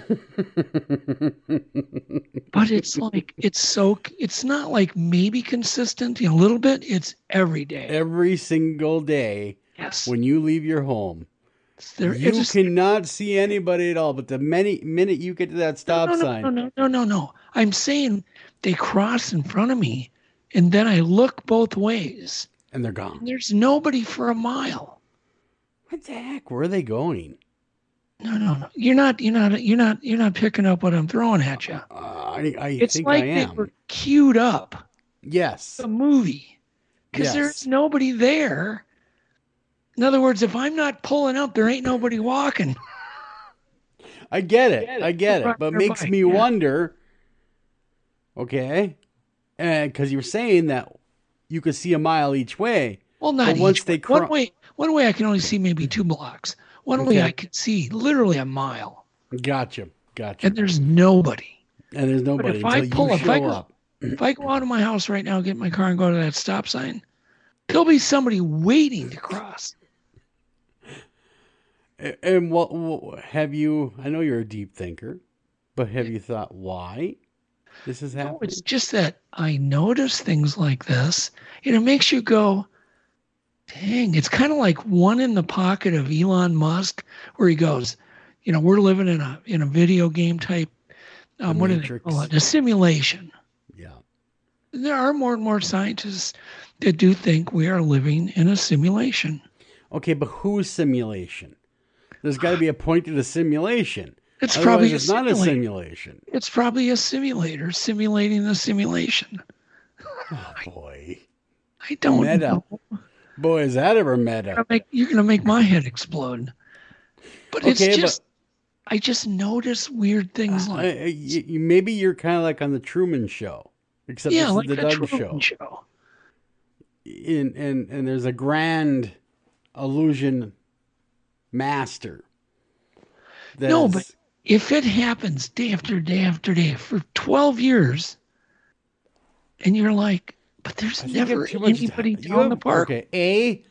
it's like, it's not like maybe consistent, a little bit. It's every day. Every single day. Yes. When you leave your home. You cannot see anybody at all, but the minute you get to that stop sign. No. I'm saying they cross in front of me, and then I look both ways. And they're gone. And there's nobody for a mile. What the heck? Where are they going? No. You're not picking up what I'm throwing at you. It's think like I am. They were queued up. Yes. The movie. Because there's nobody there. In other words, if I'm not pulling up, there ain't nobody walking. I get it. But it makes me wonder. Okay. Because you're saying that you could see a mile each way. Well, not each way. One way I can only see maybe 2 blocks. One way I could see literally a mile. Gotcha. And there's nobody. But if I pull, if I go, if I go out of my house right now, get in my car and go to that stop sign, there'll be somebody waiting to cross. And what have you, I know you're a deep thinker, but have you thought why this is happening? No, it's just that I notice things like this, and it makes you go, dang, it's kind of like one in the pocket of Elon Musk, where he goes, we're living in a video game type, what do they call it? A simulation. Yeah. There are more and more scientists that do think we are living in a simulation. Okay, but whose simulation? There's got to be a point to the simulation. It's Otherwise, probably it's not a simulation. It's probably a simulator simulating the simulation. Oh, boy. I don't know. Boy, is that ever meta. You're going to make my head explode. But it's just, I just notice weird things like maybe you're kind of like on the Truman Show, except this like is the Doug Show. And there's a grand illusion master. No, but if it happens day after day after day for 12 years, and you're like, but there's never anybody down the park. Okay,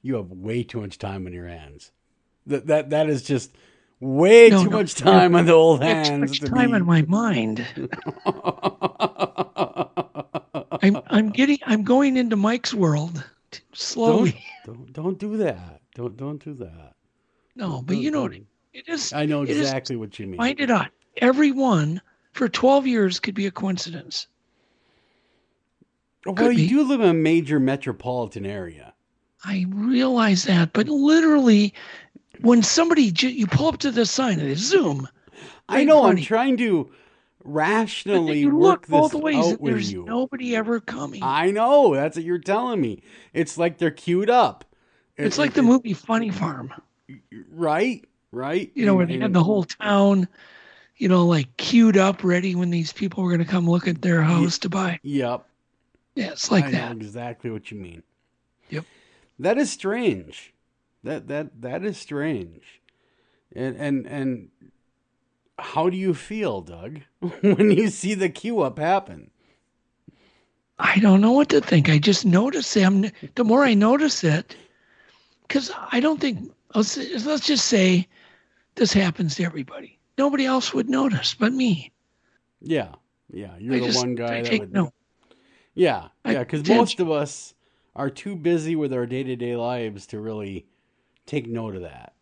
you have way too much time on your hands. That is just way too much time on the old hands. Too much time on my mind. I'm going into Mike's world slowly. Don't do that. Don't do that. No, but it is. I know exactly what you mean. Find it out. Everyone for 12 years could be a coincidence. Well, you do live in a major metropolitan area. I realize that, but literally, when somebody you pull up to the sign and they zoom. I know. I'm trying to rationally work this both ways, out with there's you. Nobody ever coming. I know. That's what you're telling me. It's like they're queued up. It's like the movie Funny Farm. Right. Where they had the whole town, like queued up, ready when these people were going to come look at their house to buy. Yep. Yeah, it's like that. I know exactly what you mean. Yep. That is strange. That is strange. And how do you feel, Doug, when you see the queue up happen? I don't know what to think. I just notice them. The more I notice it, because I don't think, let's just say this happens to everybody. Nobody else would notice but me. Yeah. You're the one guy that would. No. Yeah, because most of us are too busy with our day-to-day lives to really take note of that.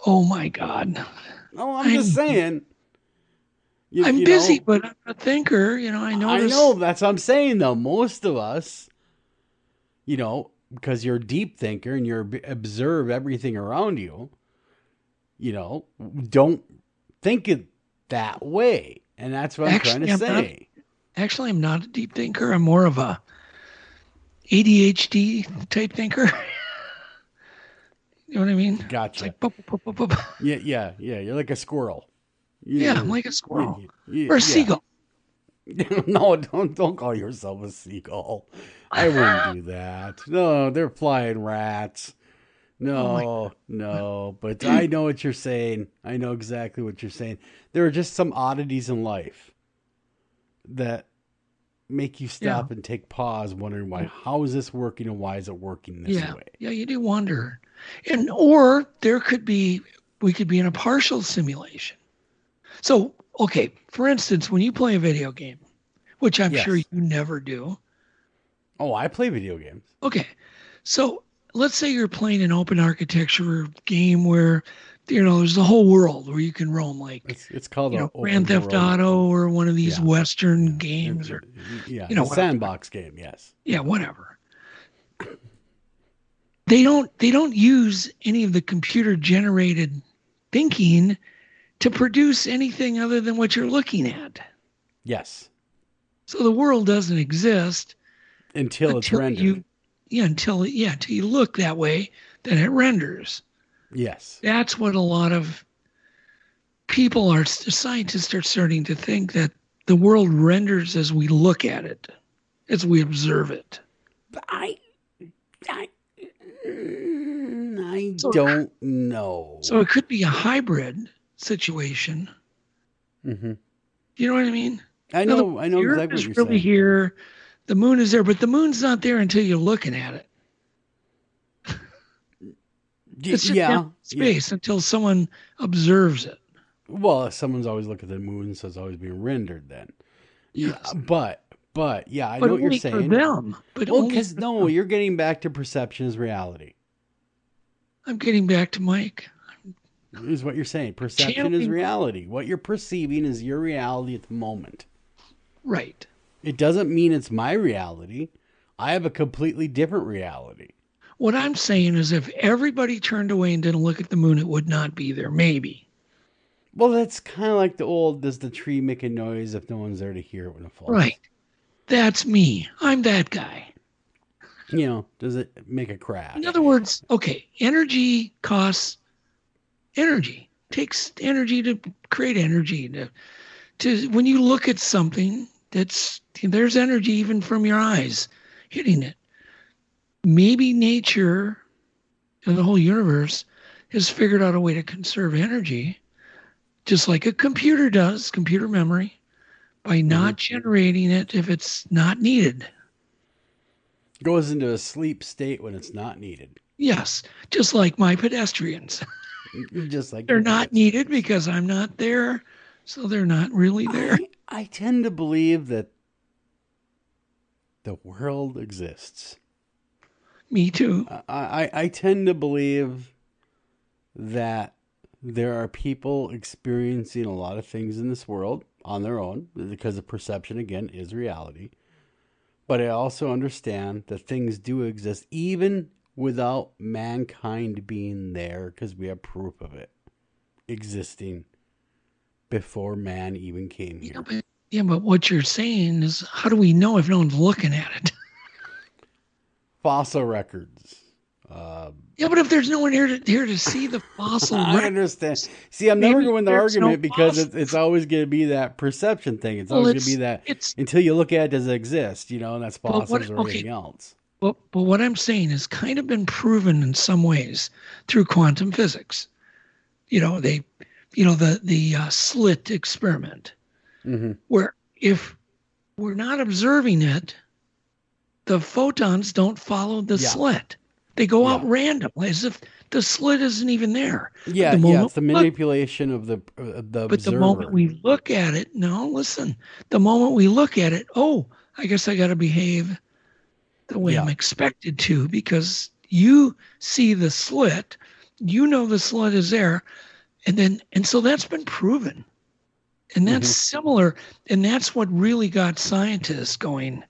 Oh my God. No, I'm just saying. I'm busy, but I'm a thinker. I notice. I know, that's what I'm saying, though. Most of us, because you're a deep thinker and you observe everything around you, don't think it that way. And that's what I'm trying to say. Actually, I'm not a deep thinker. I'm more of a ADHD type thinker. You know what I mean? Gotcha. It's like, Yeah. You're like a squirrel. I'm like a squirrel. Or a seagull. No, don't call yourself a seagull. I wouldn't do that. No, they're flying rats. No. But I know what you're saying. I know exactly what you're saying. There are just some oddities in life that make you stop and take pause, wondering how is this working and why is it working this way? Yeah, you do wonder. Or we could be in a partial simulation. So, okay, for instance, when you play a video game, which I'm sure you never do. Oh, I play video games. Okay. So let's say you're playing an open architecture game where there's the whole world where you can roam, like it's called Grand Theft Auto or one of these Western games, or a sandbox game. Yes. Yeah, whatever. They don't use any of the computer generated thinking to produce anything other than what you're looking at. Yes. So the world doesn't exist until it's rendered. Until you look that way, then it renders. Yes. That's what a lot of scientists are starting to think, that the world renders as we look at it, as we observe it. I don't know. So it could be a hybrid situation. Mm-hmm. You know what I mean? I know exactly what Earth is you're really saying. here. The moon is there, but the moon's not there until you're looking at it. It's just in space until someone observes it. Well, someone's always looking at the moon, so it's always being rendered then. Yes. Yeah, but yeah, I know what you're saying. For them, but well, because you're getting back to perception is reality. I'm getting back to Mike. Is what you're saying. Perception is reality. What you're perceiving is your reality at the moment. Right. It doesn't mean it's my reality. I have a completely different reality. What I'm saying is if everybody turned away and didn't look at the moon, it would not be there. Maybe. Well, that's kind of like the old, does the tree make a noise if no one's there to hear it when it falls? Right. That's me. I'm that guy. Does it make a crash? In other words, okay, energy costs energy. It takes energy to create energy. To when you look at something, there's energy even from your eyes hitting it. Maybe nature and the whole universe has figured out a way to conserve energy, just like a computer does, computer memory, by not generating it if it's not needed. Goes into a sleep state when it's not needed. Yes, just like my pedestrians. Just like they're not needed because I'm not there, so they're not really there. I tend to believe that the world exists. Me too. I tend to believe that there are people experiencing a lot of things in this world on their own, because the perception, again, is reality. But I also understand that things do exist even without mankind being there, because we have proof of it existing before man even came here. But what you're saying is, how do we know if no one's looking at it? Fossil records. But if there's no one here to see the fossil records. I understand. See, I'm never going to argument because it's always going to be that perception thing. It's always going to be that until you look at it, does it exist? And that's fossils or anything else. But what I'm saying has kind of been proven in some ways through quantum physics. The slit experiment, where if we're not observing it, the photons don't follow the slit. They go out randomly as if the slit isn't even there. Yeah, it's the manipulation of the observer. But the moment we look at it, the moment we look at it, I guess I got to behave the way I'm expected to, because you see the slit, the slit is there, and so that's been proven. And that's similar, and that's what really got scientists going,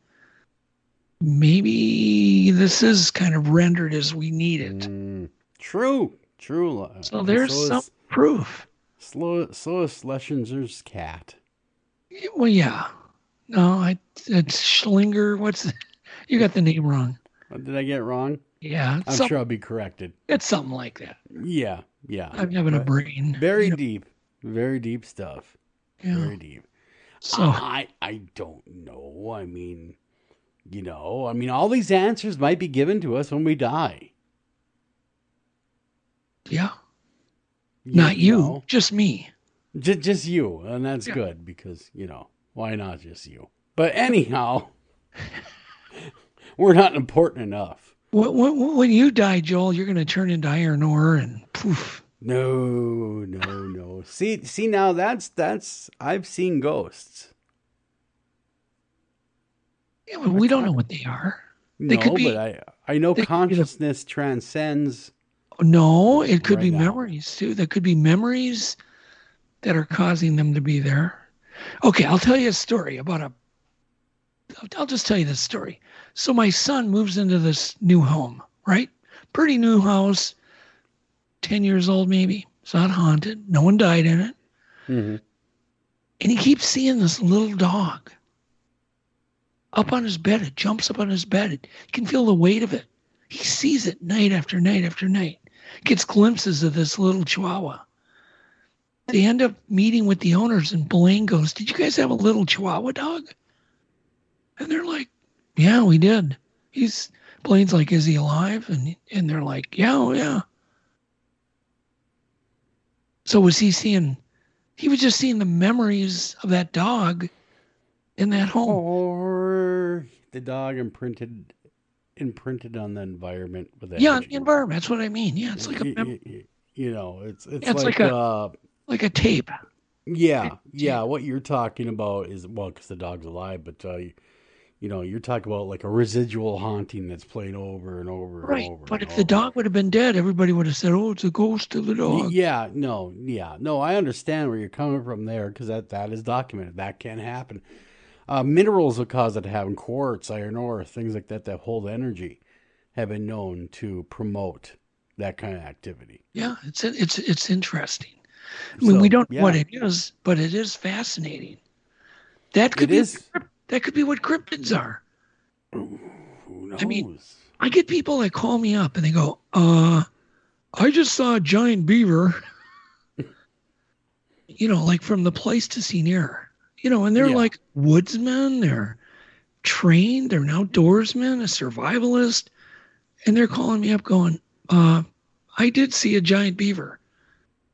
maybe this is kind of rendered as we need it. True. So there's some proof. So is Schlesinger's cat. Well, yeah. No, it's Schlinger. You got the name wrong. Did I get it wrong? Yeah. I'm sure I'll be corrected. It's something like that. Yeah. I'm having a brain. Very deep stuff. Yeah. Very deep. So I don't know. I mean, all these answers might be given to us when we die. Yeah. Not you, just me. Just you. And that's good because, why not just you? But anyhow, we're not important enough. When you die, Joel, you're going to turn into iron ore and poof. No. See now that's I've seen ghosts. Yeah, but we don't know what they are. They could be, but I know consciousness transcends. No, it could be memories too. There could be memories that are causing them to be there. Okay, I'll tell you a story I'll just tell you this story. So my son moves into this new home, right? Pretty new house, 10 years old maybe. It's not haunted. No one died in it. Mm-hmm. And he keeps seeing this little dog up on his bed. It jumps up on his bed. You can feel the weight of it. He sees it night after night after night. Gets glimpses of this little chihuahua. They end up meeting with the owners, and Blaine goes, "Did you guys have a little chihuahua dog?" And they're like, "Yeah, we did." Blaine's like, "Is he alive?" And they're like, "Yeah." So was he seeing? He was just seeing the memories of that dog in that home. Or the dog imprinted on the environment with that. Yeah, the environment. That's what I mean. Yeah, it's like a it's like a tape. Yeah. What you're talking about is, well, because the dog's alive, but you're talking about like a residual haunting that's playing over and over and over. But if the dog would have been dead, everybody would have said, "Oh, it's a ghost of the dog." No. I understand where you're coming from there, because that is documented. That can happen. Minerals will cause it to happen. Quartz, iron ore, things like that hold energy, have been known to promote that kind of activity. Yeah, it's interesting. I mean, we don't know what it is, but it is fascinating. That could be what cryptids are. Who knows? I mean, I get people that call me up and they go, I just saw a giant beaver, like from the Pleistocene era, and they're like woodsmen, they're trained, they're an outdoorsman, a survivalist, and they're calling me up going, I did see a giant beaver.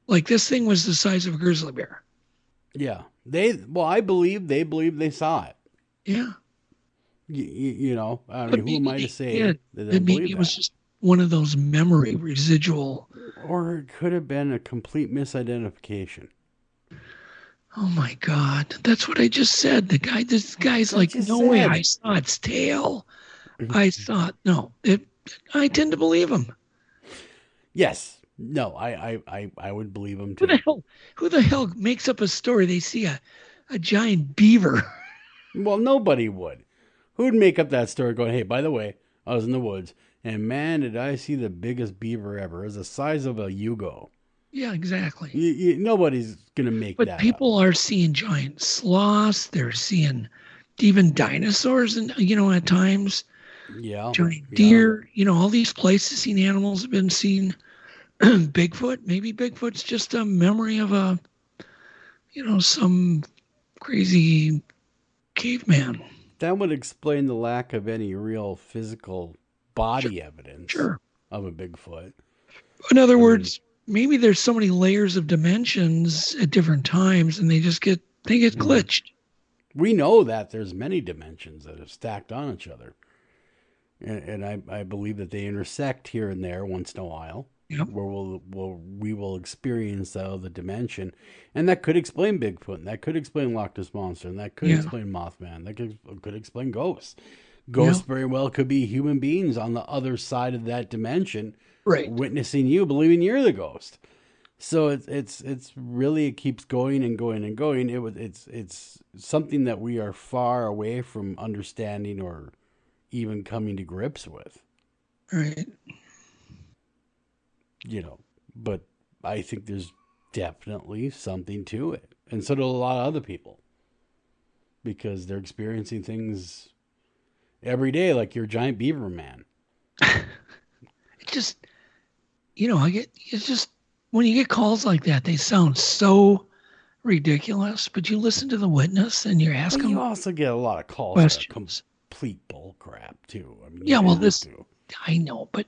Like, this thing was the size of a grizzly bear. Yeah. I believe they saw it. Yeah. I mean, who am I to say that they maybe it was just one of those memory residual. Or it could have been a complete misidentification. Oh my God. That's what I just said. This guy's like, no way, I saw its tail. I thought, no, I tend to believe him. Yes. No, I would believe him too. Who the hell makes up a story? They see a giant beaver. Well, nobody would. Who'd make up that story going, hey, by the way, I was in the woods, and man, did I see the biggest beaver ever. It was the size of a Yugo. Yeah, exactly. Nobody's going to make that But people are seeing giant sloths. They're seeing even dinosaurs, and at times. Yeah. Giant deer. All these Pleistocene animals have been seen. Bigfoot. Maybe Bigfoot's just a memory of some crazy caveman. That would explain the lack of any real physical body evidence of a Bigfoot. In other words, maybe there's so many layers of dimensions at different times, and they get glitched. We know that there's many dimensions that have stacked on each other, and I believe that they intersect here and there once in a while. Yep. Where we will experience the other dimension, and that could explain Bigfoot, and that could explain Loch Ness Monster, and that could explain Mothman, that could explain ghosts. Ghosts very well could be human beings on the other side of that dimension, witnessing you, believing you're the ghost. So it's really, it keeps going and going and going. It's something that we are far away from understanding or even coming to grips with. Right. But I think there's definitely something to it. And so do a lot of other people. Because they're experiencing things every day, like your giant beaver man. It just, when you get calls like that, they sound so ridiculous. But you listen to the witness and you ask them. You also get a lot of calls questions. That are complete bull crap, too. I mean, I know, but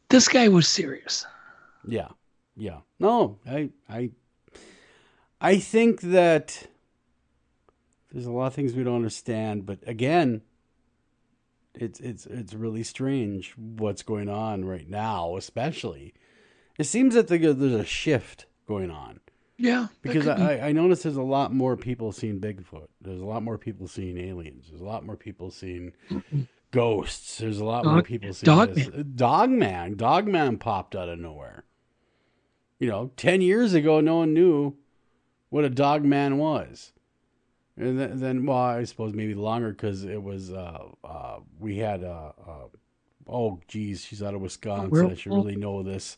this guy was serious. Yeah. No, I think that there's a lot of things we don't understand, but again, it's really strange what's going on right now, especially. It seems that there's a shift going on. Yeah. Because I noticed there's a lot more people seeing Bigfoot. There's a lot more people seeing aliens. There's a lot more people seeing ghosts. There's a lot more people seeing this. Dogman popped out of nowhere. 10 years ago, no one knew what a dogman was. And then, well, I suppose maybe longer, because it was, we had, she's out of Wisconsin. I should really know this.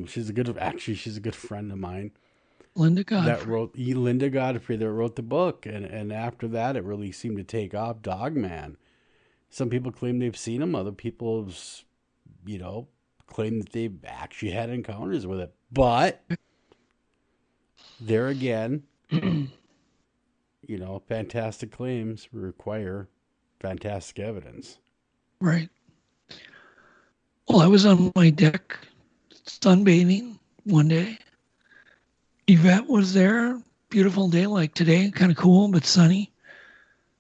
She's a good friend of mine. Linda Godfrey. Linda Godfrey that wrote the book. And after that, it really seemed to take off. Dogman. Some people claim they've seen him. Other people, claim that they've actually had encounters with it. But there again, fantastic claims require fantastic evidence. Right. Well, I was on my deck sunbathing one day. Yvette was there. beautiful day like today, kind of cool but sunny.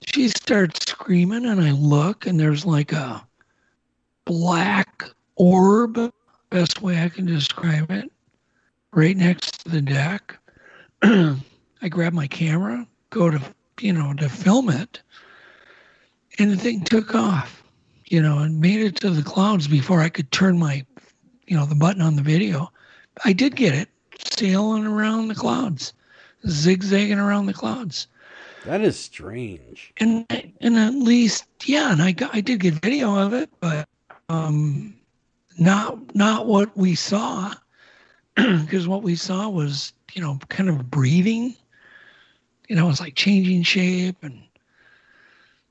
She starts screaming, and I look, and there's like a black orb, best way I can describe it, right next to the deck. I grab my camera, go to, to film it, and the thing took off, and made it to the clouds before I could turn my, the button on the video. I did get it sailing around the clouds, zigzagging around the clouds. That is strange. And at least, yeah, and I did get video of it, but not what we saw, because what we saw was, kind of breathing. It was like changing shape, and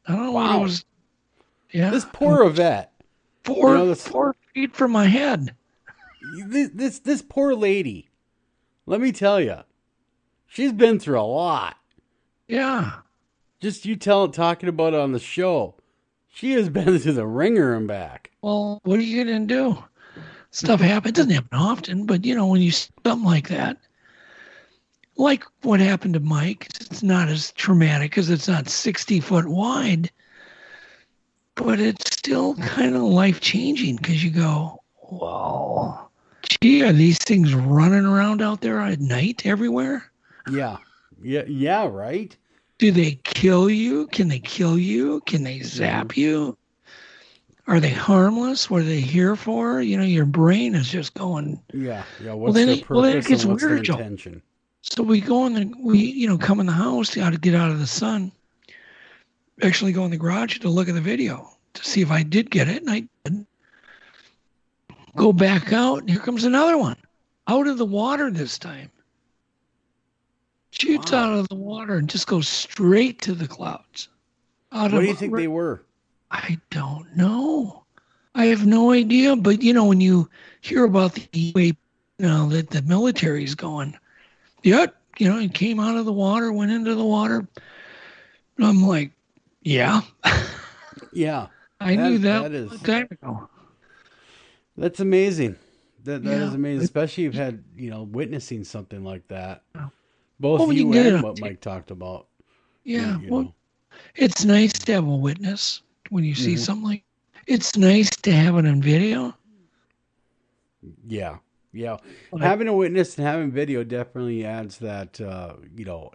I don't know what it was. Yeah, this poor Yvette. 4 feet from my head. This poor lady. Let me tell you, she's been through a lot. Yeah. Just you talking about it on the show. She has been through the ringer and back. Well, what are you going to do? Stuff happens. It doesn't happen often, but, when you see something like that, like what happened to Mike, it's not as traumatic because it's not 60 foot wide, but it's still kind of life-changing because you go, well, gee, are these things running around out there at night everywhere? Yeah, right? Do they kill you? Can they kill you? Can they zap you? Are they harmless? What are they here for? Your brain is just going. Yeah. What's their purpose and what's their intention? So we go we come in the house, got to get out of the sun. Actually go in the garage to look at the video to see if I did get it, and I did. Go back out, and here comes another one. Out of the water this time. Shoots out of the water and just goes straight to the clouds. What do you think they were? I don't know. I have no idea. But, when you hear about the way, that the military's going, it came out of the water, went into the water. And I'm like, yeah. Yeah. I knew that a long time ago. That's amazing. That is amazing, especially if you've had, witnessing something like that. Both you and what Mike talked about. Yeah. It's nice to have a witness when you see something like it's nice to have it on video. Yeah. Having a witness and having video definitely adds that,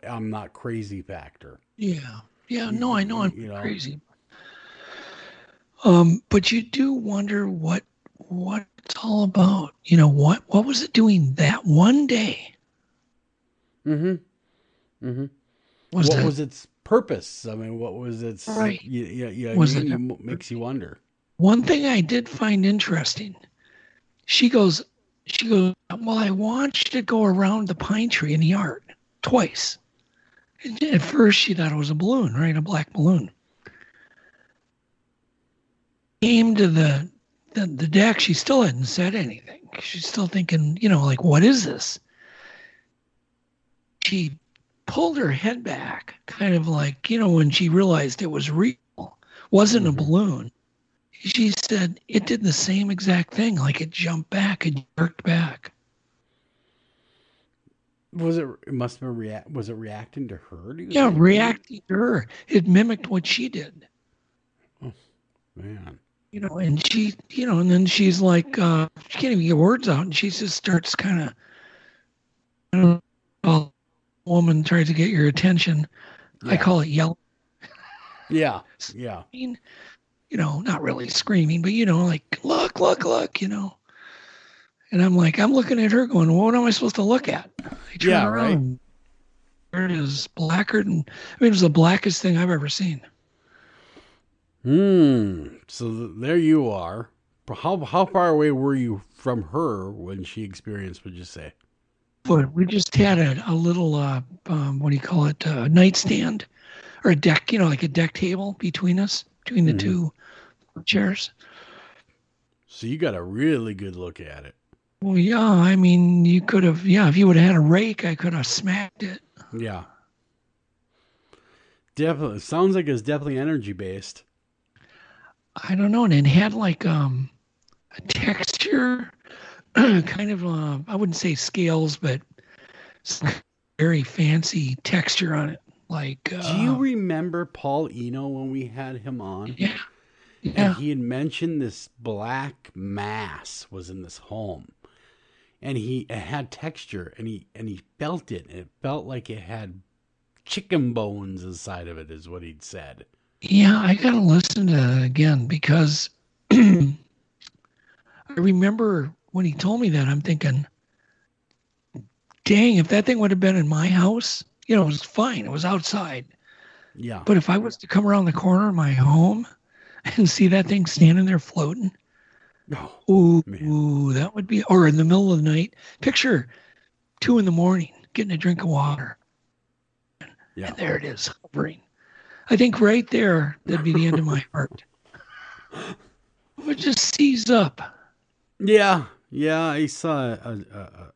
I'm not crazy factor. Yeah. No, I know I'm crazy. But you do wonder what it's all about. What was it doing that one day? What was its purpose? I mean, what was its right? Makes you wonder. One thing I did find interesting. She goes, well, I watched it go around the pine tree in the yard twice. And at first she thought it was a balloon, right? A black balloon. Came to the deck, she still hadn't said anything. She's still thinking, like, what is this? She pulled her head back, kind of like, when she realized it was real, wasn't a balloon. She said it did the same exact thing, like it jumped back, it jerked back. Was it must have been was it reacting to her? Yeah, reacting to her. It mimicked what she did. Oh, man. And she, and then she's like, she can't even get words out, and she just starts kind of, woman tries to get your attention. Yeah. I call it yelling. Yeah. Not really screaming, but like, look. And I'm like, I'm looking at her going, what am I supposed to look at? I turn around. Right. It is blacker than, it was the blackest thing I've ever seen. So there you are. How far away were you from her when she experienced, would you say? But we just had a little, what do you call it, nightstand or a deck, like a deck table between us, between the two chairs. So you got a really good look at it. Well, yeah, I mean, you could have, if you would have had a rake, I could have smacked it. Yeah. Definitely. Sounds like it's definitely energy based. I don't know. And it had like a texture, kind of, I wouldn't say scales, but very fancy texture on it. Like, do you remember Paul Eno when we had him on? Yeah. And he had mentioned this black mass was in this home. And it had texture, and he felt it, and it felt like it had chicken bones inside of it, is what he'd said. Yeah, I gotta listen to that again, because I remember when he told me that, I'm thinking, dang, if that thing would have been in my house, it was fine. It was outside. Yeah. But if I was to come around the corner of my home and see that thing standing there floating, ooh, that would be, or in the middle of the night, picture 2 a.m, getting a drink of water. Yeah. And there it is, hovering. I think right there, that'd be the end of my heart. It would just seize up. Yeah. Yeah, I saw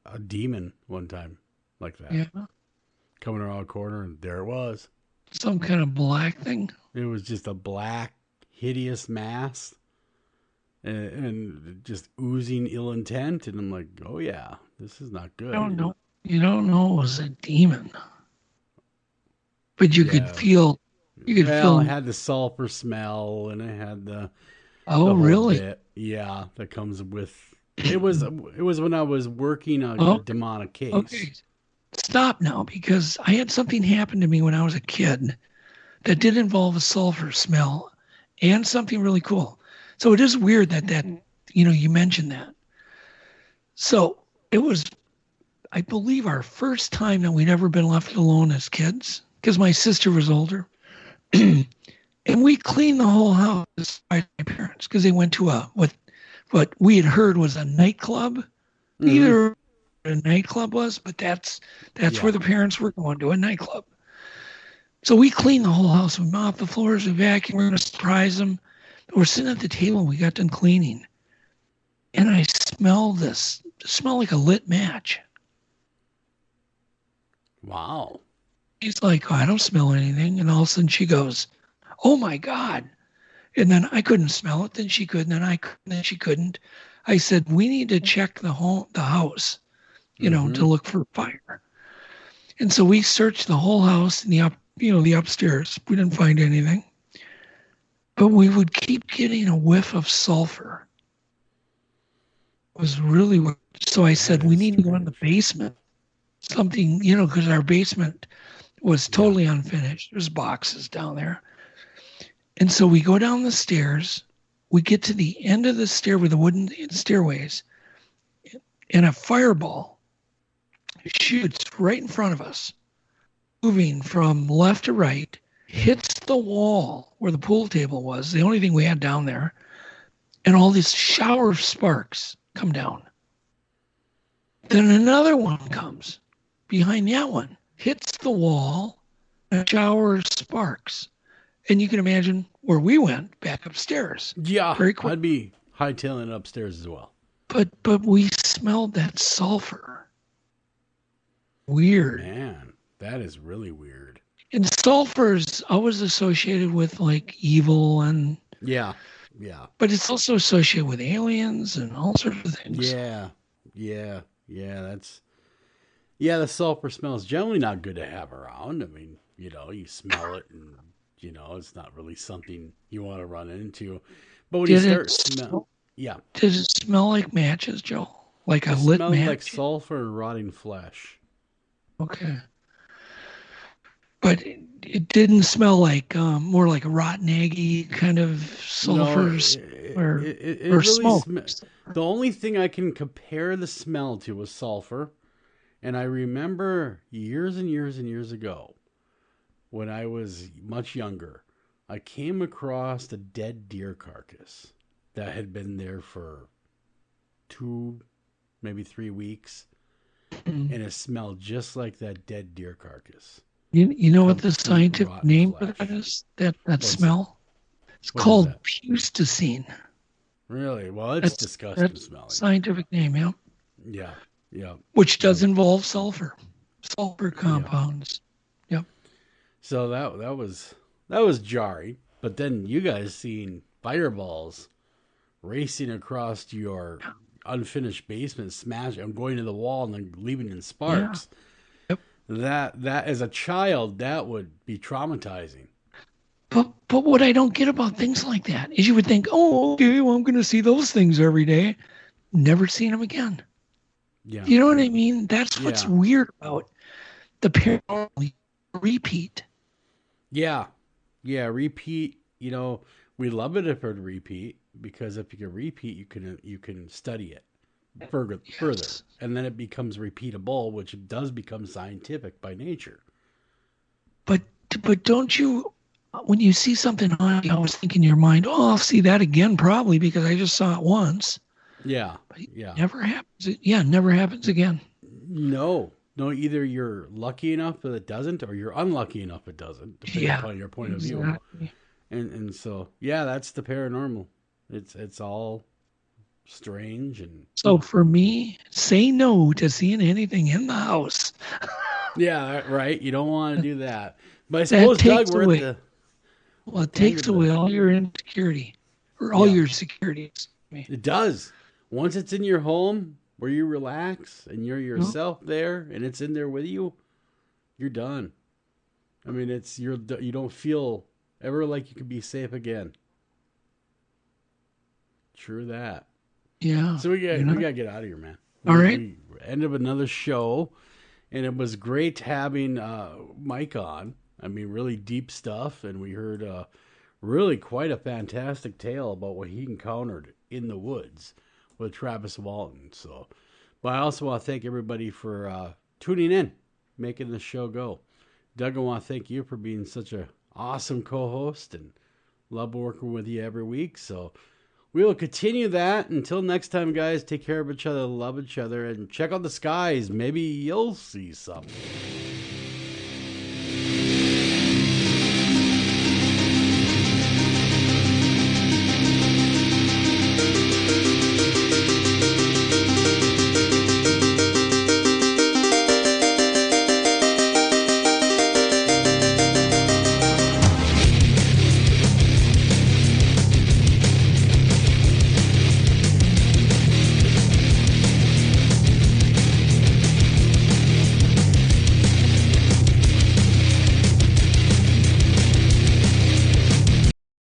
a demon one time like that. Yeah. Coming around a corner, and there it was. Some kind of black thing. It was just a black, hideous mass. And just oozing ill intent, and I'm like, oh yeah, this is not good. I don't know. You don't know it was a demon, but you could feel. You could feel. It had the sulfur smell, and it had the. Oh, the really? bit. Yeah, that comes with. It was when I was working a demonic case. Okay, stop now, because I had something happen to me when I was a kid that did involve a sulfur smell and something really cool. So it is weird that you mentioned that. So it was, I believe, our first time that we'd ever been left alone as kids, because my sister was older. And we cleaned the whole house by my parents, because they went to what we had heard was a nightclub. Mm-hmm. Either a nightclub was, but that's where the parents were going, to a nightclub. So we cleaned the whole house. We mopped the floors, we vacuumed, we were going to surprise them. We're sitting at the table, we got done cleaning, and I smelled this. It smelled like a lit match. Wow. He's like, oh, I don't smell anything. And all of a sudden she goes, oh my God. And then I couldn't smell it. Then she could, and then she couldn't. I said, we need to check the house, to look for fire. And so we searched the whole house and the upstairs. We didn't find anything. But we would keep getting a whiff of sulfur. It was really weird. So I said, we need to go in the basement. Something, because our basement was totally unfinished. There's boxes down there. And so we go down the stairs. We get to the end of the stair with the wooden stairways. And a fireball shoots right in front of us, moving from left to right, hits the wall where the pool table was, the only thing we had down there, and all this shower of sparks come down. Then another one comes behind that one, hits the wall, a shower of sparks. And you can imagine where we went, back upstairs. Yeah, very quick. I'd be hightailing upstairs as well. But we smelled that sulfur. Weird. Man, that is really weird. And sulfur's always associated with like evil and yeah. But it's also associated with aliens and all sorts of things. Yeah. The sulfur smell is generally not good to have around. I mean, you smell it, and it's not really something you want to run into. But when you start smell, does it smell like matches, Joe? Like a lit match? It smells like sulfur and rotting flesh. Okay. But it didn't smell like more like a rotten eggy kind of sulfur or really smoke. The only thing I can compare the smell to was sulfur. And I remember years and years and years ago, when I was much younger, I came across a dead deer carcass that had been there for 2, maybe 3 weeks. Mm-hmm. And it smelled just like that dead deer carcass. You know what the scientific name for that is? That smell? It's called pustacine. Really? Well, it's disgusting smelling. Scientific name, yeah. Yeah. Which does involve sulfur compounds. Yep. So that was jarring. But then you guys seeing fireballs racing across your unfinished basement, smashing, going to the wall and then leaving in sparks. Yeah. Yep. that as a child, that would be traumatizing. But what I don't get about things like that is you would think, oh, okay, well, I'm going to see those things every day. Never seen them again. Yeah. You know what I mean? That's what's weird about the paranormal repeat. Yeah. Yeah, repeat, you know, we love it if it repeat, because if you can repeat, you can study it further, and then it becomes repeatable, which does become scientific by nature. But don't you, when you see something on, you always think in your mind, oh, I'll see that again probably because I just saw it once. Yeah. But it never happens. Yeah, never happens again. No, either you're lucky enough that it doesn't, or you're unlucky enough it doesn't, depending upon your point of view. And so, yeah, that's the paranormal. It's all strange. And so for me, say no to seeing anything in the house. Yeah, right. You don't want to do that. But I suppose, Doug, we're at the... Well, it takes away all your insecurity, or all your security. It does. Once it's in your home where you relax and you're yourself there, and it's in there with you, you're done. I mean, you don't feel ever like you can be safe again. True that. Yeah. So we got to get out of here, man. All right. We end of another show, and it was great having Mike on. I mean, really deep stuff, and we heard really quite a fantastic tale about what he encountered in the woods with Travis Walton. So, but I also want to thank everybody for tuning in, making the show go. Doug, I want to thank you for being such an awesome co-host, and love working with you every week. So we will continue that. Until next time, guys, take care of each other, love each other, and check out the skies. Maybe you'll see something.